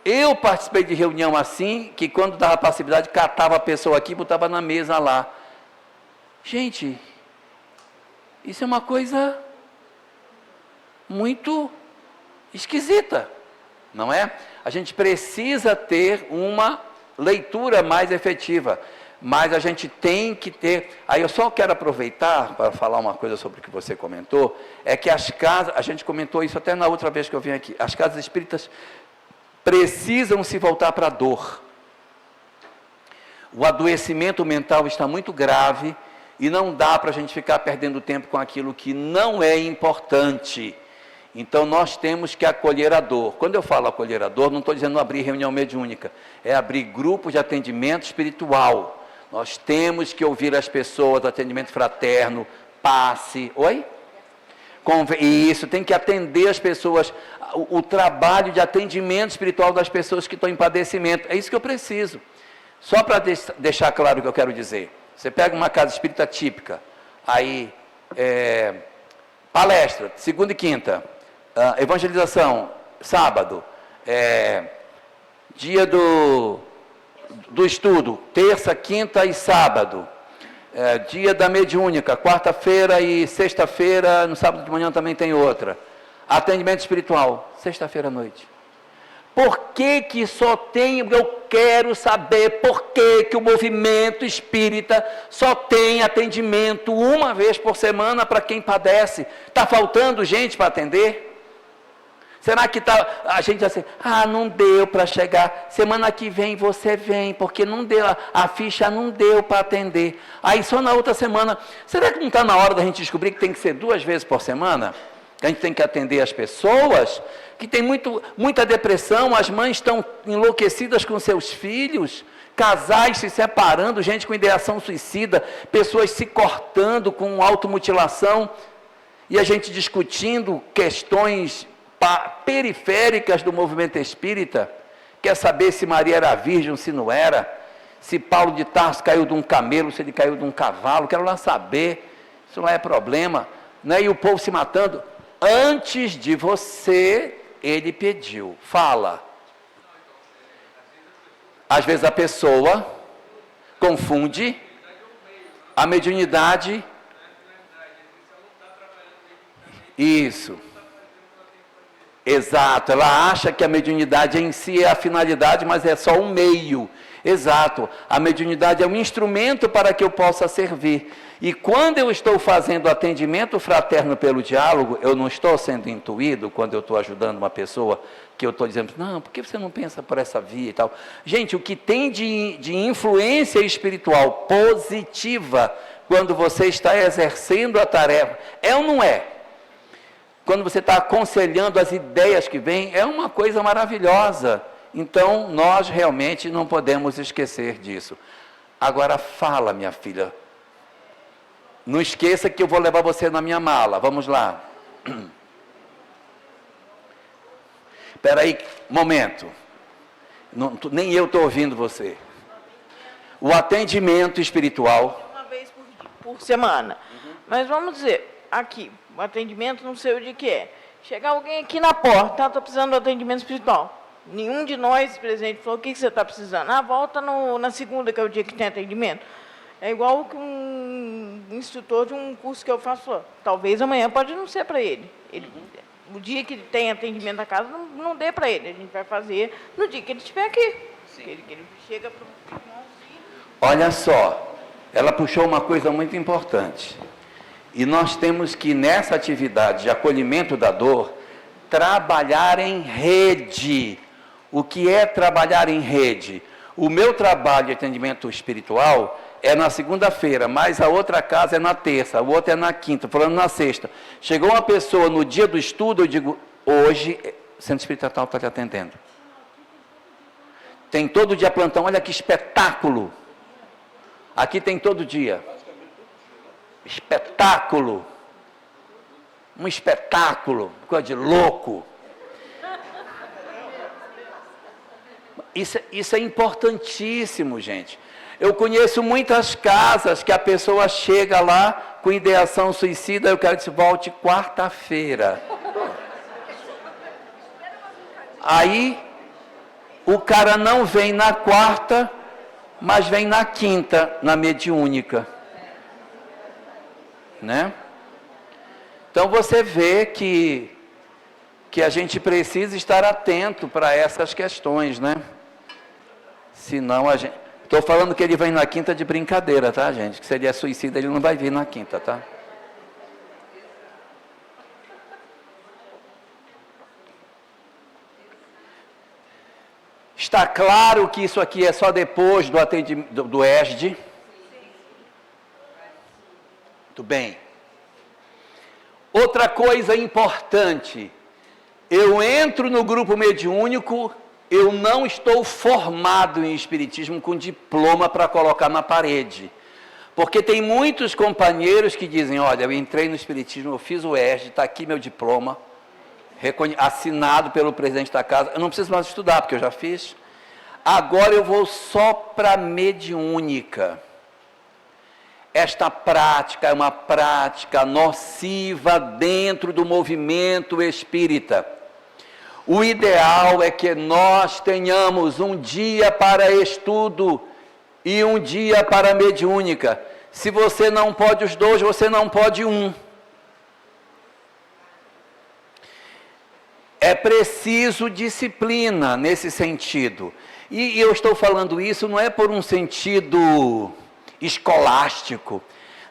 Eu participei de reunião assim, que quando dava passividade, catava a pessoa aqui e botava na mesa lá. Gente, isso é uma coisa muito esquisita, não é? A gente precisa ter uma leitura mais efetiva, mas a gente tem que ter... Aí eu só quero aproveitar para falar uma coisa sobre o que você comentou, é que as casas, a gente comentou isso até na outra vez que eu vim aqui, as casas espíritas precisam se voltar para a dor. O adoecimento mental está muito grave e não dá para a gente ficar perdendo tempo com aquilo que não é importante. Então, nós temos que acolher a dor. Quando eu falo acolher a dor, não estou dizendo abrir reunião mediúnica, é abrir grupos de atendimento espiritual. Nós temos que ouvir as pessoas, atendimento fraterno, passe. Oi? Isso, tem que atender as pessoas, o trabalho de atendimento espiritual das pessoas que estão em padecimento. É isso que eu preciso. Só para deixar claro o que eu quero dizer. Você pega uma casa espírita típica, aí, palestra, segunda e quinta, evangelização, sábado, dia do estudo, terça, quinta e sábado, dia da mediúnica, quarta-feira e sexta-feira, no sábado de manhã também tem outra, atendimento espiritual, sexta-feira à noite. Por que só tem, eu quero saber por que o movimento espírita só tem atendimento uma vez por semana para quem padece? Está faltando gente para atender? Será que a gente diz assim, não deu para chegar, semana que vem você vem, porque não deu, a ficha não deu para atender. Aí só na outra semana, será que não está na hora da gente descobrir que tem que ser 2 vezes por semana? Que a gente tem que atender as pessoas, que tem muita depressão, as mães estão enlouquecidas com seus filhos, casais se separando, gente com ideação suicida, pessoas se cortando com automutilação, e a gente discutindo questões periféricas do movimento espírita, quer saber se Maria era virgem ou se não era, se Paulo de Tarso caiu de um camelo, se ele caiu de um cavalo, quero lá saber, isso não é problema, né? E o povo se matando. Antes de você, ele pediu, fala. Às vezes a pessoa confunde a mediunidade. Isso. Exato, ela acha que a mediunidade em si é a finalidade, mas é só um meio. Exato, a mediunidade é um instrumento para que eu possa servir. E quando eu estou fazendo atendimento fraterno pelo diálogo, eu não estou sendo intuído quando eu estou ajudando uma pessoa, que eu estou dizendo, não, por que você não pensa por essa via e tal? Gente, o que tem de influência espiritual positiva, quando você está exercendo a tarefa, é ou não é? Quando você está aconselhando as ideias que vêm, é uma coisa maravilhosa. Então, nós realmente não podemos esquecer disso. Agora, fala, minha filha. Não esqueça que eu vou levar você na minha mala. Vamos lá. Espera aí, momento. Nem eu estou ouvindo você. O atendimento espiritual... Uma vez por semana. Mas vamos dizer, aqui, o atendimento não sei o de que é. Chegar alguém aqui na porta, estou precisando do atendimento espiritual. Nenhum de nós presente falou, o que você está precisando? Ah, volta na segunda, que é o dia que tem atendimento. É igual que um instrutor de um curso que eu faço falou, talvez amanhã pode não ser para ele. O dia que ele tem atendimento na casa, não dê para ele. A gente vai fazer no dia que ele estiver aqui. Que ele chega para... Olha só, ela puxou uma coisa muito importante. E nós temos que, nessa atividade de acolhimento da dor, trabalhar em rede. O que é trabalhar em rede? O meu trabalho de atendimento espiritual é na segunda-feira, mas a outra casa é na terça, o outro é na quinta, falando na sexta. Chegou uma pessoa no dia do estudo, eu digo, hoje, o Centro Espiritual está te atendendo. Tem todo dia plantão, olha que espetáculo. Aqui tem todo dia. Espetáculo. Um espetáculo, coisa de louco. Isso é importantíssimo, gente. Eu conheço muitas casas que a pessoa chega lá com ideação suicida, eu quero que você volte quarta-feira. Aí, o cara não vem na quarta, mas vem na quinta, na mediúnica. Né? Então, você vê que a gente precisa estar atento para essas questões, né? Senão a gente... Estou falando que ele vem na quinta de brincadeira, tá, gente? Que se ele é suicida, ele não vai vir na quinta, tá? Está claro que isso aqui é só depois do atendimento do ESD? Muito bem. Outra coisa importante, eu entro no grupo mediúnico, eu não estou formado em espiritismo com diploma para colocar na parede. Porque tem muitos companheiros que dizem, olha, eu entrei no espiritismo, eu fiz o ESD, está aqui meu diploma, assinado pelo presidente da casa, eu não preciso mais estudar, porque eu já fiz. Agora eu vou só para mediúnica. Esta prática é uma prática nociva dentro do movimento espírita. O ideal é que nós tenhamos um dia para estudo e um dia para mediúnica. Se você não pode os dois, você não pode um. É preciso disciplina nesse sentido. E eu estou falando isso não é por um sentido escolástico.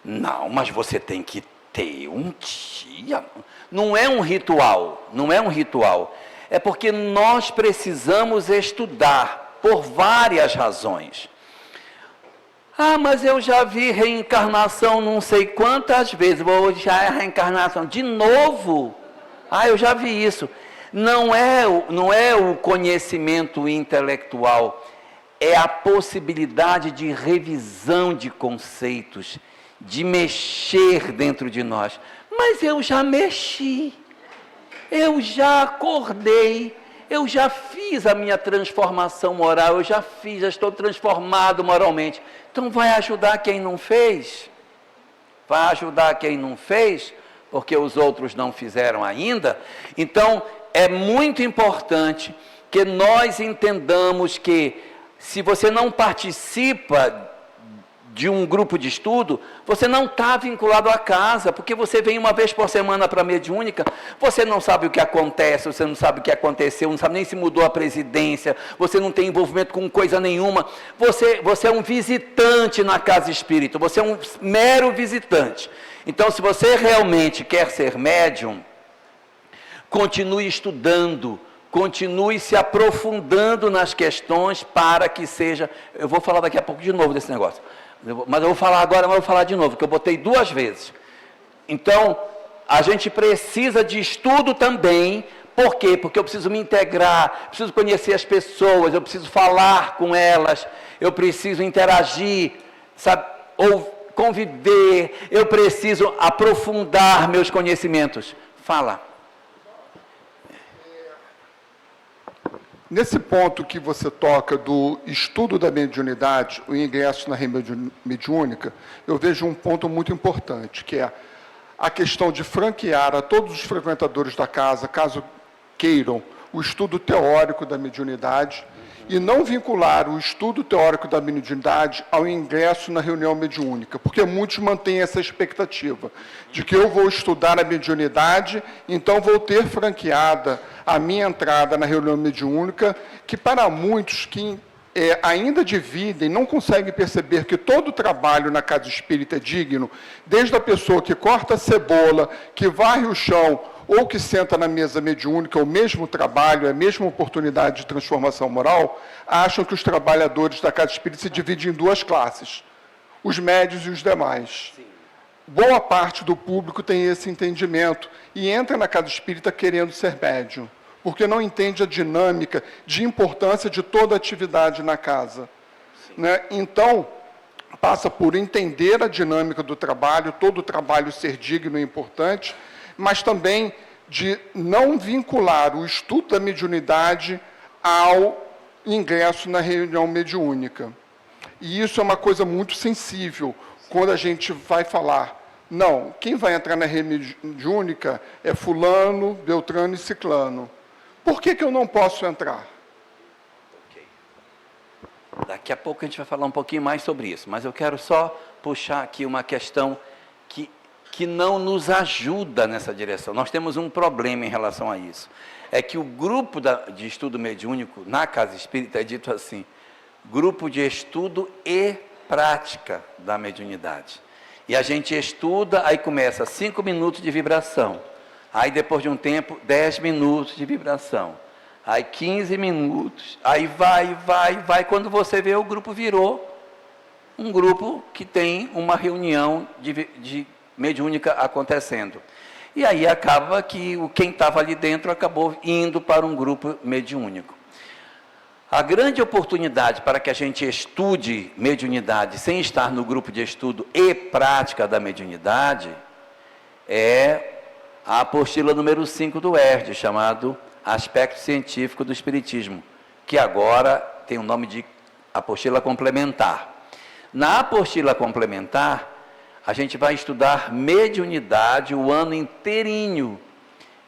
Não, mas você tem que ter um dia. Não é um ritual, não é um ritual. É porque nós precisamos estudar por várias razões. Ah, mas eu já vi reencarnação não sei quantas vezes, vou já é reencarnação de novo. Ah, eu já vi isso. Não é o conhecimento intelectual, é a possibilidade de revisão de conceitos, de mexer dentro de nós. Mas eu já mexi. Eu já acordei, eu já fiz a minha transformação moral, eu já estou transformado moralmente. Então vai ajudar quem não fez? Vai ajudar quem não fez, porque os outros não fizeram ainda? Então, é muito importante que nós entendamos que, se você não participa de um grupo de estudo, você não está vinculado à casa, porque você vem uma vez por semana para a mediúnica, você não sabe o que acontece, você não sabe o que aconteceu, não sabe nem se mudou a presidência, você não tem envolvimento com coisa nenhuma, você é um visitante na casa espírita, você é um mero visitante. Então, se você realmente quer ser médium, continue estudando, continue se aprofundando nas questões para que seja... Eu vou falar daqui a pouco de novo desse negócio. Mas eu vou falar agora, mas eu vou falar de novo, que eu botei 2 vezes. Então, a gente precisa de estudo também. Por quê? Porque eu preciso me integrar, preciso conhecer as pessoas, eu preciso falar com elas, eu preciso interagir, sabe? Ou conviver, eu preciso aprofundar meus conhecimentos. Fala. Nesse ponto que você toca do estudo da mediunidade, o ingresso na rede mediúnica, eu vejo um ponto muito importante, que é a questão de franquear a todos os frequentadores da casa, caso queiram, o estudo teórico da mediunidade, e não vincular o estudo teórico da mediunidade ao ingresso na reunião mediúnica, porque muitos mantêm essa expectativa de que eu vou estudar a mediunidade, então vou ter franqueada a minha entrada na reunião mediúnica, que para muitos que ainda dividem, não conseguem perceber que todo o trabalho na casa espírita é digno, desde a pessoa que corta a cebola, que varre o chão, ou que senta na mesa mediúnica, o mesmo trabalho, a mesma oportunidade de transformação moral, acham que os trabalhadores da casa espírita se dividem em duas classes, os médios e os demais. Sim. Boa parte do público tem esse entendimento e entra na casa espírita querendo ser médium, porque não entende a dinâmica de importância de toda a atividade na casa. Né? Então, passa por entender a dinâmica do trabalho, todo o trabalho ser digno e importante, mas também de não vincular o estudo da mediunidade ao ingresso na reunião mediúnica. E isso é uma coisa muito sensível, quando a gente vai falar, não, quem vai entrar na reunião mediúnica é fulano, beltrano e ciclano. Por que eu não posso entrar? Okay. Daqui a pouco a gente vai falar um pouquinho mais sobre isso, mas eu quero só puxar aqui uma questão que não nos ajuda nessa direção. Nós temos um problema em relação a isso. É que o grupo de estudo mediúnico na Casa Espírita é dito assim, grupo de estudo e prática da mediunidade. E a gente estuda, aí começa 5 minutos de vibração. Aí, depois de um tempo, 10 minutos de vibração. Aí, 15 minutos. Aí, vai. Quando você vê, o grupo virou um grupo que tem uma reunião de mediúnica acontecendo. E aí, acaba que quem estava ali dentro acabou indo para um grupo mediúnico. A grande oportunidade para que a gente estude mediunidade sem estar no grupo de estudo e prática da mediunidade é a apostila número 5 do ERD, chamado Aspecto Científico do Espiritismo, que agora tem o nome de apostila complementar. Na apostila complementar, a gente vai estudar mediunidade o ano inteirinho,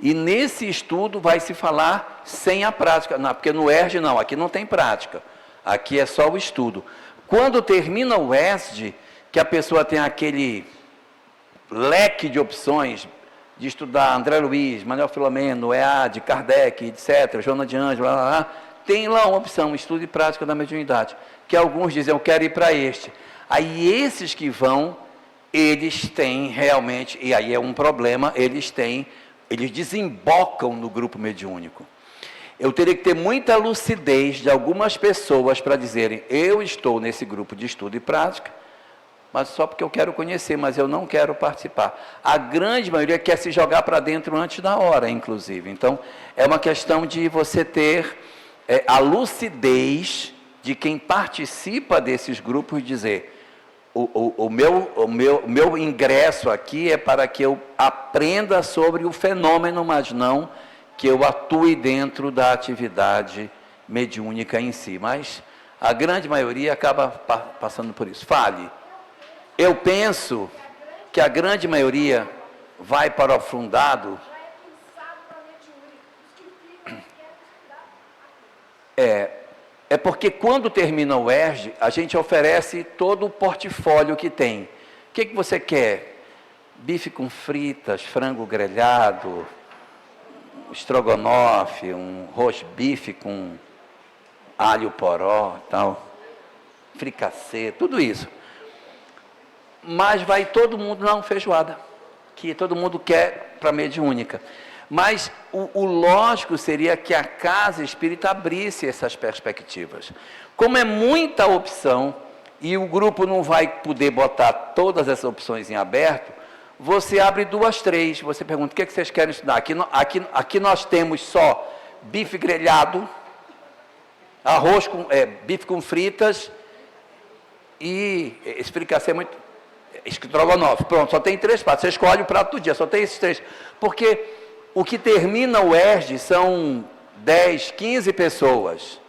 e nesse estudo vai se falar sem a prática, não, porque no ERD não, aqui não tem prática, aqui é só o estudo. Quando termina o ESD, que a pessoa tem aquele leque de opções, de estudar André Luiz, Manuel Filomeno, EAD, Kardec, etc., Joana de Ângelo, tem lá uma opção, estudo e prática da mediunidade, que alguns dizem, eu quero ir para este. Aí esses que vão, eles têm realmente, e aí é um problema, eles desembocam no grupo mediúnico. Eu teria que ter muita lucidez de algumas pessoas para dizerem, eu estou nesse grupo de estudo e prática, mas só porque eu quero conhecer, mas eu não quero participar. A grande maioria quer se jogar para dentro antes da hora, inclusive. Então, é uma questão de você ter a lucidez de quem participa desses grupos e dizer, o meu ingresso aqui é para que eu aprenda sobre o fenômeno, mas não que eu atue dentro da atividade mediúnica em si. Mas a grande maioria acaba passando por isso. Fale. Eu penso que a grande maioria vai para o afundado. É porque quando termina o ERG, a gente oferece todo o portfólio que tem. O que você quer? Bife com fritas, frango grelhado, estrogonofe, um rosbife com alho poró, tal, fricassê, tudo isso. Mas vai todo mundo na feijoada, que todo mundo quer para mediúnica. Mas o lógico seria que a casa espírita abrisse essas perspectivas. Como é muita opção, e o grupo não vai poder botar todas essas opções em aberto, você abre 2, 3, você pergunta, o que vocês querem estudar? Aqui nós temos só bife grelhado, arroz com bife com fritas, e fricassê é muito... estrogonofe, pronto, só tem 3 pratos, você escolhe o prato do dia, só tem esses 3, porque o que termina o ERG são 10, 15 pessoas.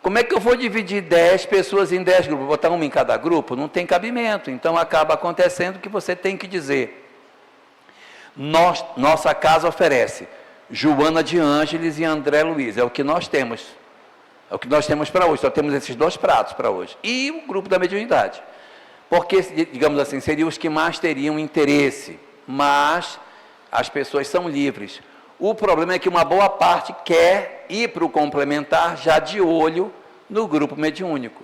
Como é que eu vou dividir 10 pessoas em 10 grupos? Botar uma em cada grupo? Não tem cabimento, então acaba acontecendo que você tem que dizer, Nossa casa oferece Joana de Ângeles e André Luiz, é o que nós temos. É o que nós temos para hoje, só temos esses 2 pratos para hoje. E o grupo da mediunidade. Porque, digamos assim, seriam os que mais teriam interesse, mas as pessoas são livres. O problema é que uma boa parte quer ir para o complementar já de olho no grupo mediúnico.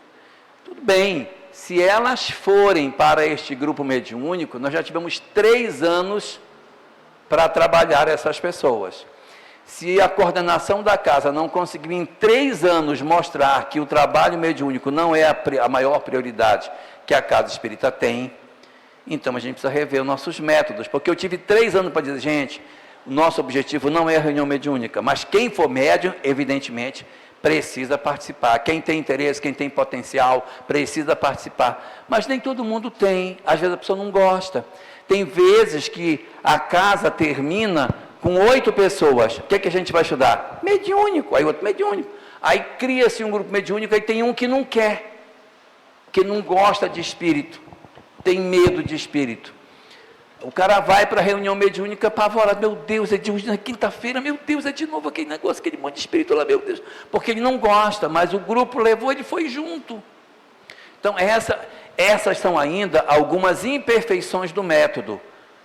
Tudo bem, se elas forem para este grupo mediúnico, nós já tivemos 3 anos para trabalhar essas pessoas. Se a coordenação da casa não conseguir em 3 anos mostrar que o trabalho mediúnico não é a maior prioridade que a casa espírita tem, então a gente precisa rever os nossos métodos, porque eu tive 3 anos para dizer, gente, o nosso objetivo não é a reunião mediúnica, mas quem for médium, evidentemente, precisa participar. Quem tem interesse, quem tem potencial, precisa participar. Mas nem todo mundo tem, às vezes a pessoa não gosta. Tem vezes que a casa termina com 8 pessoas. O que é que a gente vai estudar? Mediúnico, aí outro mediúnico. Aí cria-se um grupo mediúnico, aí tem um que não quer, que não gosta de espírito, tem medo de espírito. O cara vai para a reunião mediúnica apavorado, meu Deus, é de hoje na quinta-feira, meu Deus, é de novo aquele negócio, aquele monte de espírito lá, meu Deus, porque ele não gosta, mas o grupo levou, ele foi junto. Então, essas são ainda algumas imperfeições do método.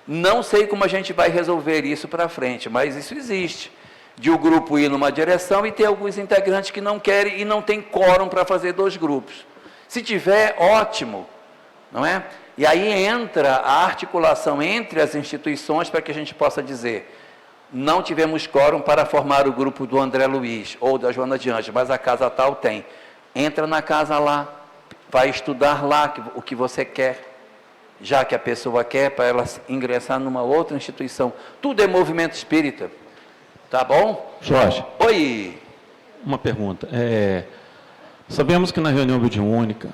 Não sei como a gente vai resolver isso para frente, mas isso existe. De o grupo ir numa direção e ter alguns integrantes que não querem e não tem quórum para fazer 2 grupos. Se tiver, ótimo, não é? E aí entra a articulação entre as instituições para que a gente possa dizer, não tivemos quórum para formar o grupo do André Luiz ou da Joana de Ângeles, mas a casa tal tem. Entra na casa lá, vai estudar lá o que você quer, já que a pessoa quer, para ela ingressar numa outra instituição. Tudo é movimento espírita. Tá bom? Jorge. Oi. Uma pergunta. Sabemos que na reunião mediúnica,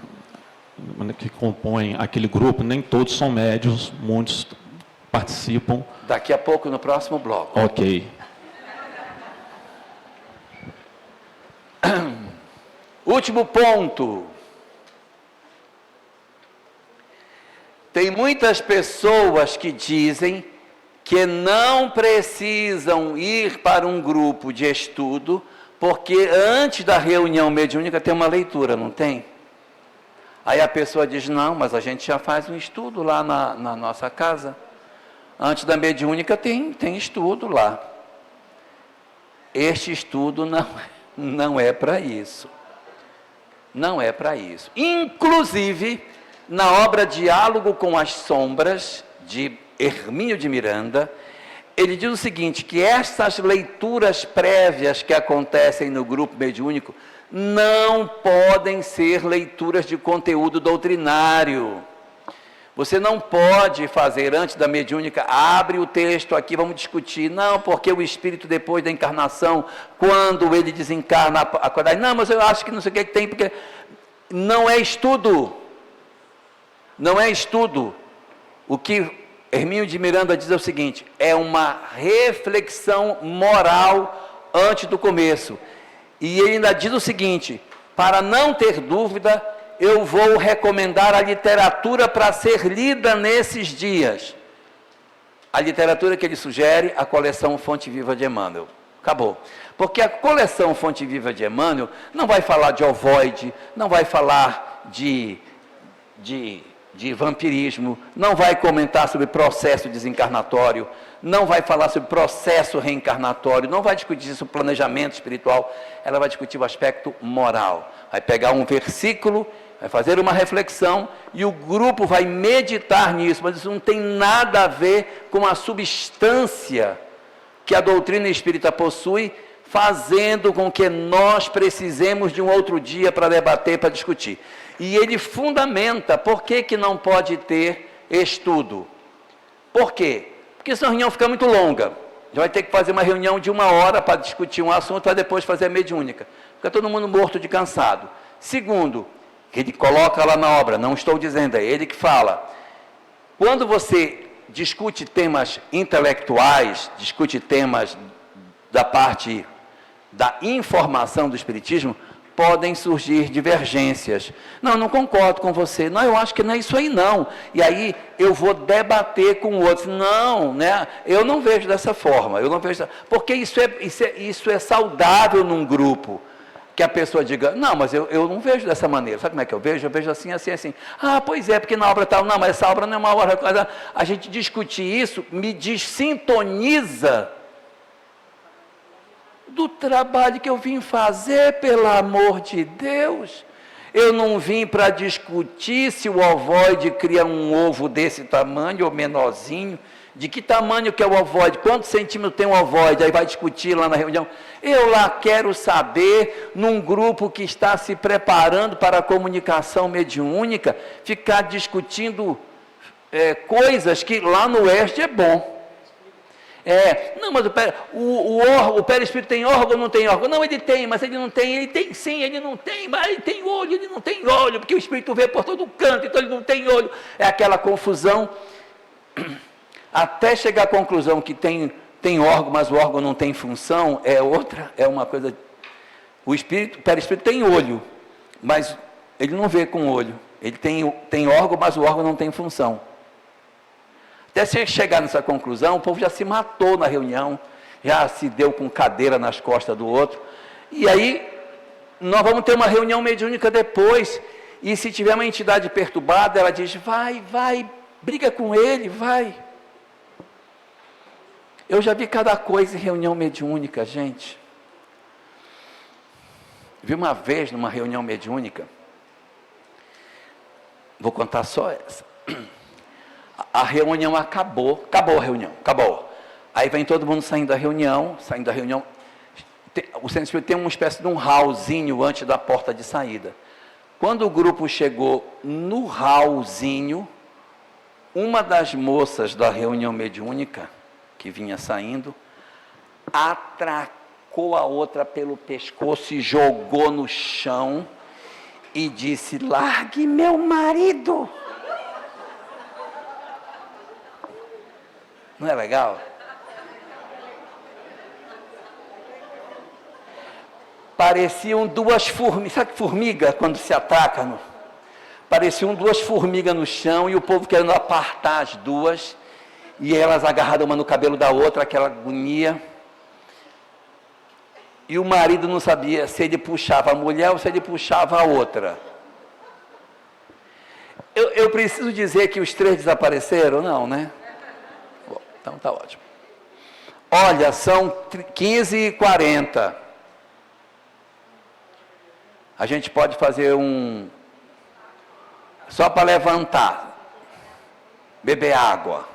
que compõe aquele grupo, nem todos são médios, muitos participam. Daqui a pouco, no próximo bloco. Ok. Último ponto. Tem muitas pessoas que dizem que não precisam ir para um grupo de estudo, porque antes da reunião mediúnica tem uma leitura, não tem? Aí a pessoa diz, não, mas a gente já faz um estudo lá na nossa casa. Antes da mediúnica tem estudo lá. Este estudo não é para isso. Não é para isso. Inclusive, na obra Diálogo com as Sombras, de Hermínio de Miranda, ele diz o seguinte, que essas leituras prévias que acontecem no grupo mediúnico não podem ser leituras de conteúdo doutrinário. Você não pode fazer antes da mediúnica, abre o texto aqui, vamos discutir. Não, porque o espírito depois da encarnação, quando ele desencarna, acordar. Não, mas eu acho que não sei o que tem, porque não é estudo. Não é estudo. O que Hermínio de Miranda diz é o seguinte, é uma reflexão moral antes do começo. E ele ainda diz o seguinte, para não ter dúvida, eu vou recomendar a literatura para ser lida nesses dias. A literatura que ele sugere, a coleção Fonte Viva de Emmanuel. Acabou. Porque a coleção Fonte Viva de Emmanuel não vai falar de ovoide, não vai falar de vampirismo, não vai comentar sobre processo desencarnatório, não vai falar sobre processo reencarnatório, não vai discutir sobre planejamento espiritual, ela vai discutir o aspecto moral. Vai pegar um versículo, vai fazer uma reflexão e o grupo vai meditar nisso, mas isso não tem nada a ver com a substância que a doutrina espírita possui, fazendo com que nós precisemos de um outro dia para debater, para discutir. E ele fundamenta por que não pode ter estudo. Por quê? Porque senão a reunião fica muito longa. Já vai ter que fazer uma reunião de 1 hora para discutir um assunto, para depois fazer a mediúnica. Fica todo mundo morto de cansado. Segundo, ele coloca lá na obra, não estou dizendo, é ele que fala. Quando você discute temas intelectuais, discute temas da parte da informação do Espiritismo, podem surgir divergências. Não, não concordo com você. Não, eu acho que não é isso aí não. E aí eu vou debater com o outro. Não, né? Eu não vejo dessa forma. Eu não vejo, porque isso é saudável num grupo. Que a pessoa diga, não, mas eu não vejo dessa maneira. Sabe como é que eu vejo? Eu vejo assim, assim, assim. Ah, pois é, porque na obra tal, não, mas essa obra não é uma obra. A gente discutir isso me desintoniza do trabalho que eu vim fazer, pelo amor de Deus. Eu não vim para discutir se o ovoide cria um ovo desse tamanho ou menorzinho. De que tamanho que é o ovoide, quantos centímetros tem o ovoide, aí vai discutir lá na reunião. Eu lá quero saber, num grupo que está se preparando para a comunicação mediúnica, ficar discutindo coisas que lá no oeste é bom. Não, mas o perispírito tem órgão ou não tem órgão? Não, ele tem, mas ele não tem. Ele tem sim, ele não tem, mas ele tem olho, ele não tem olho, porque o espírito vê por todo canto, então ele não tem olho. É aquela confusão. Até chegar à conclusão que tem órgão, mas o órgão não tem função, é uma coisa. O perispírito tem olho, mas ele não vê com olho. Ele tem órgão, mas o órgão não tem função. Até chegar nessa conclusão, o povo já se matou na reunião, já se deu com cadeira nas costas do outro. E aí, nós vamos ter uma reunião mediúnica depois, e se tiver uma entidade perturbada, ela diz, vai, briga com ele, vai. Eu já vi cada coisa em reunião mediúnica, gente. Vi uma vez numa reunião mediúnica, vou contar só essa. A reunião acabou a reunião, acabou. Aí vem todo mundo saindo da reunião, o centro espírita tem uma espécie de um hallzinho antes da porta de saída. Quando o grupo chegou no hallzinho, uma das moças da reunião mediúnica, que vinha saindo, atracou a outra pelo pescoço e jogou no chão e disse, largue meu marido. Não é legal? Pareciam duas formigas, sabe formiga quando se ataca? Pareciam duas formigas no chão e o povo querendo apartar as duas. E elas agarradas uma no cabelo da outra, aquela agonia. E o marido não sabia se ele puxava a mulher ou se ele puxava a outra. Eu preciso dizer que os três desapareceram? Não, né? Bom, então tá ótimo. Olha, são 15h40. A gente pode fazer só para levantar, beber água.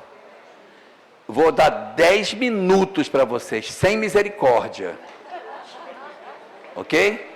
Vou dar 10 minutos para vocês, sem misericórdia. Ok?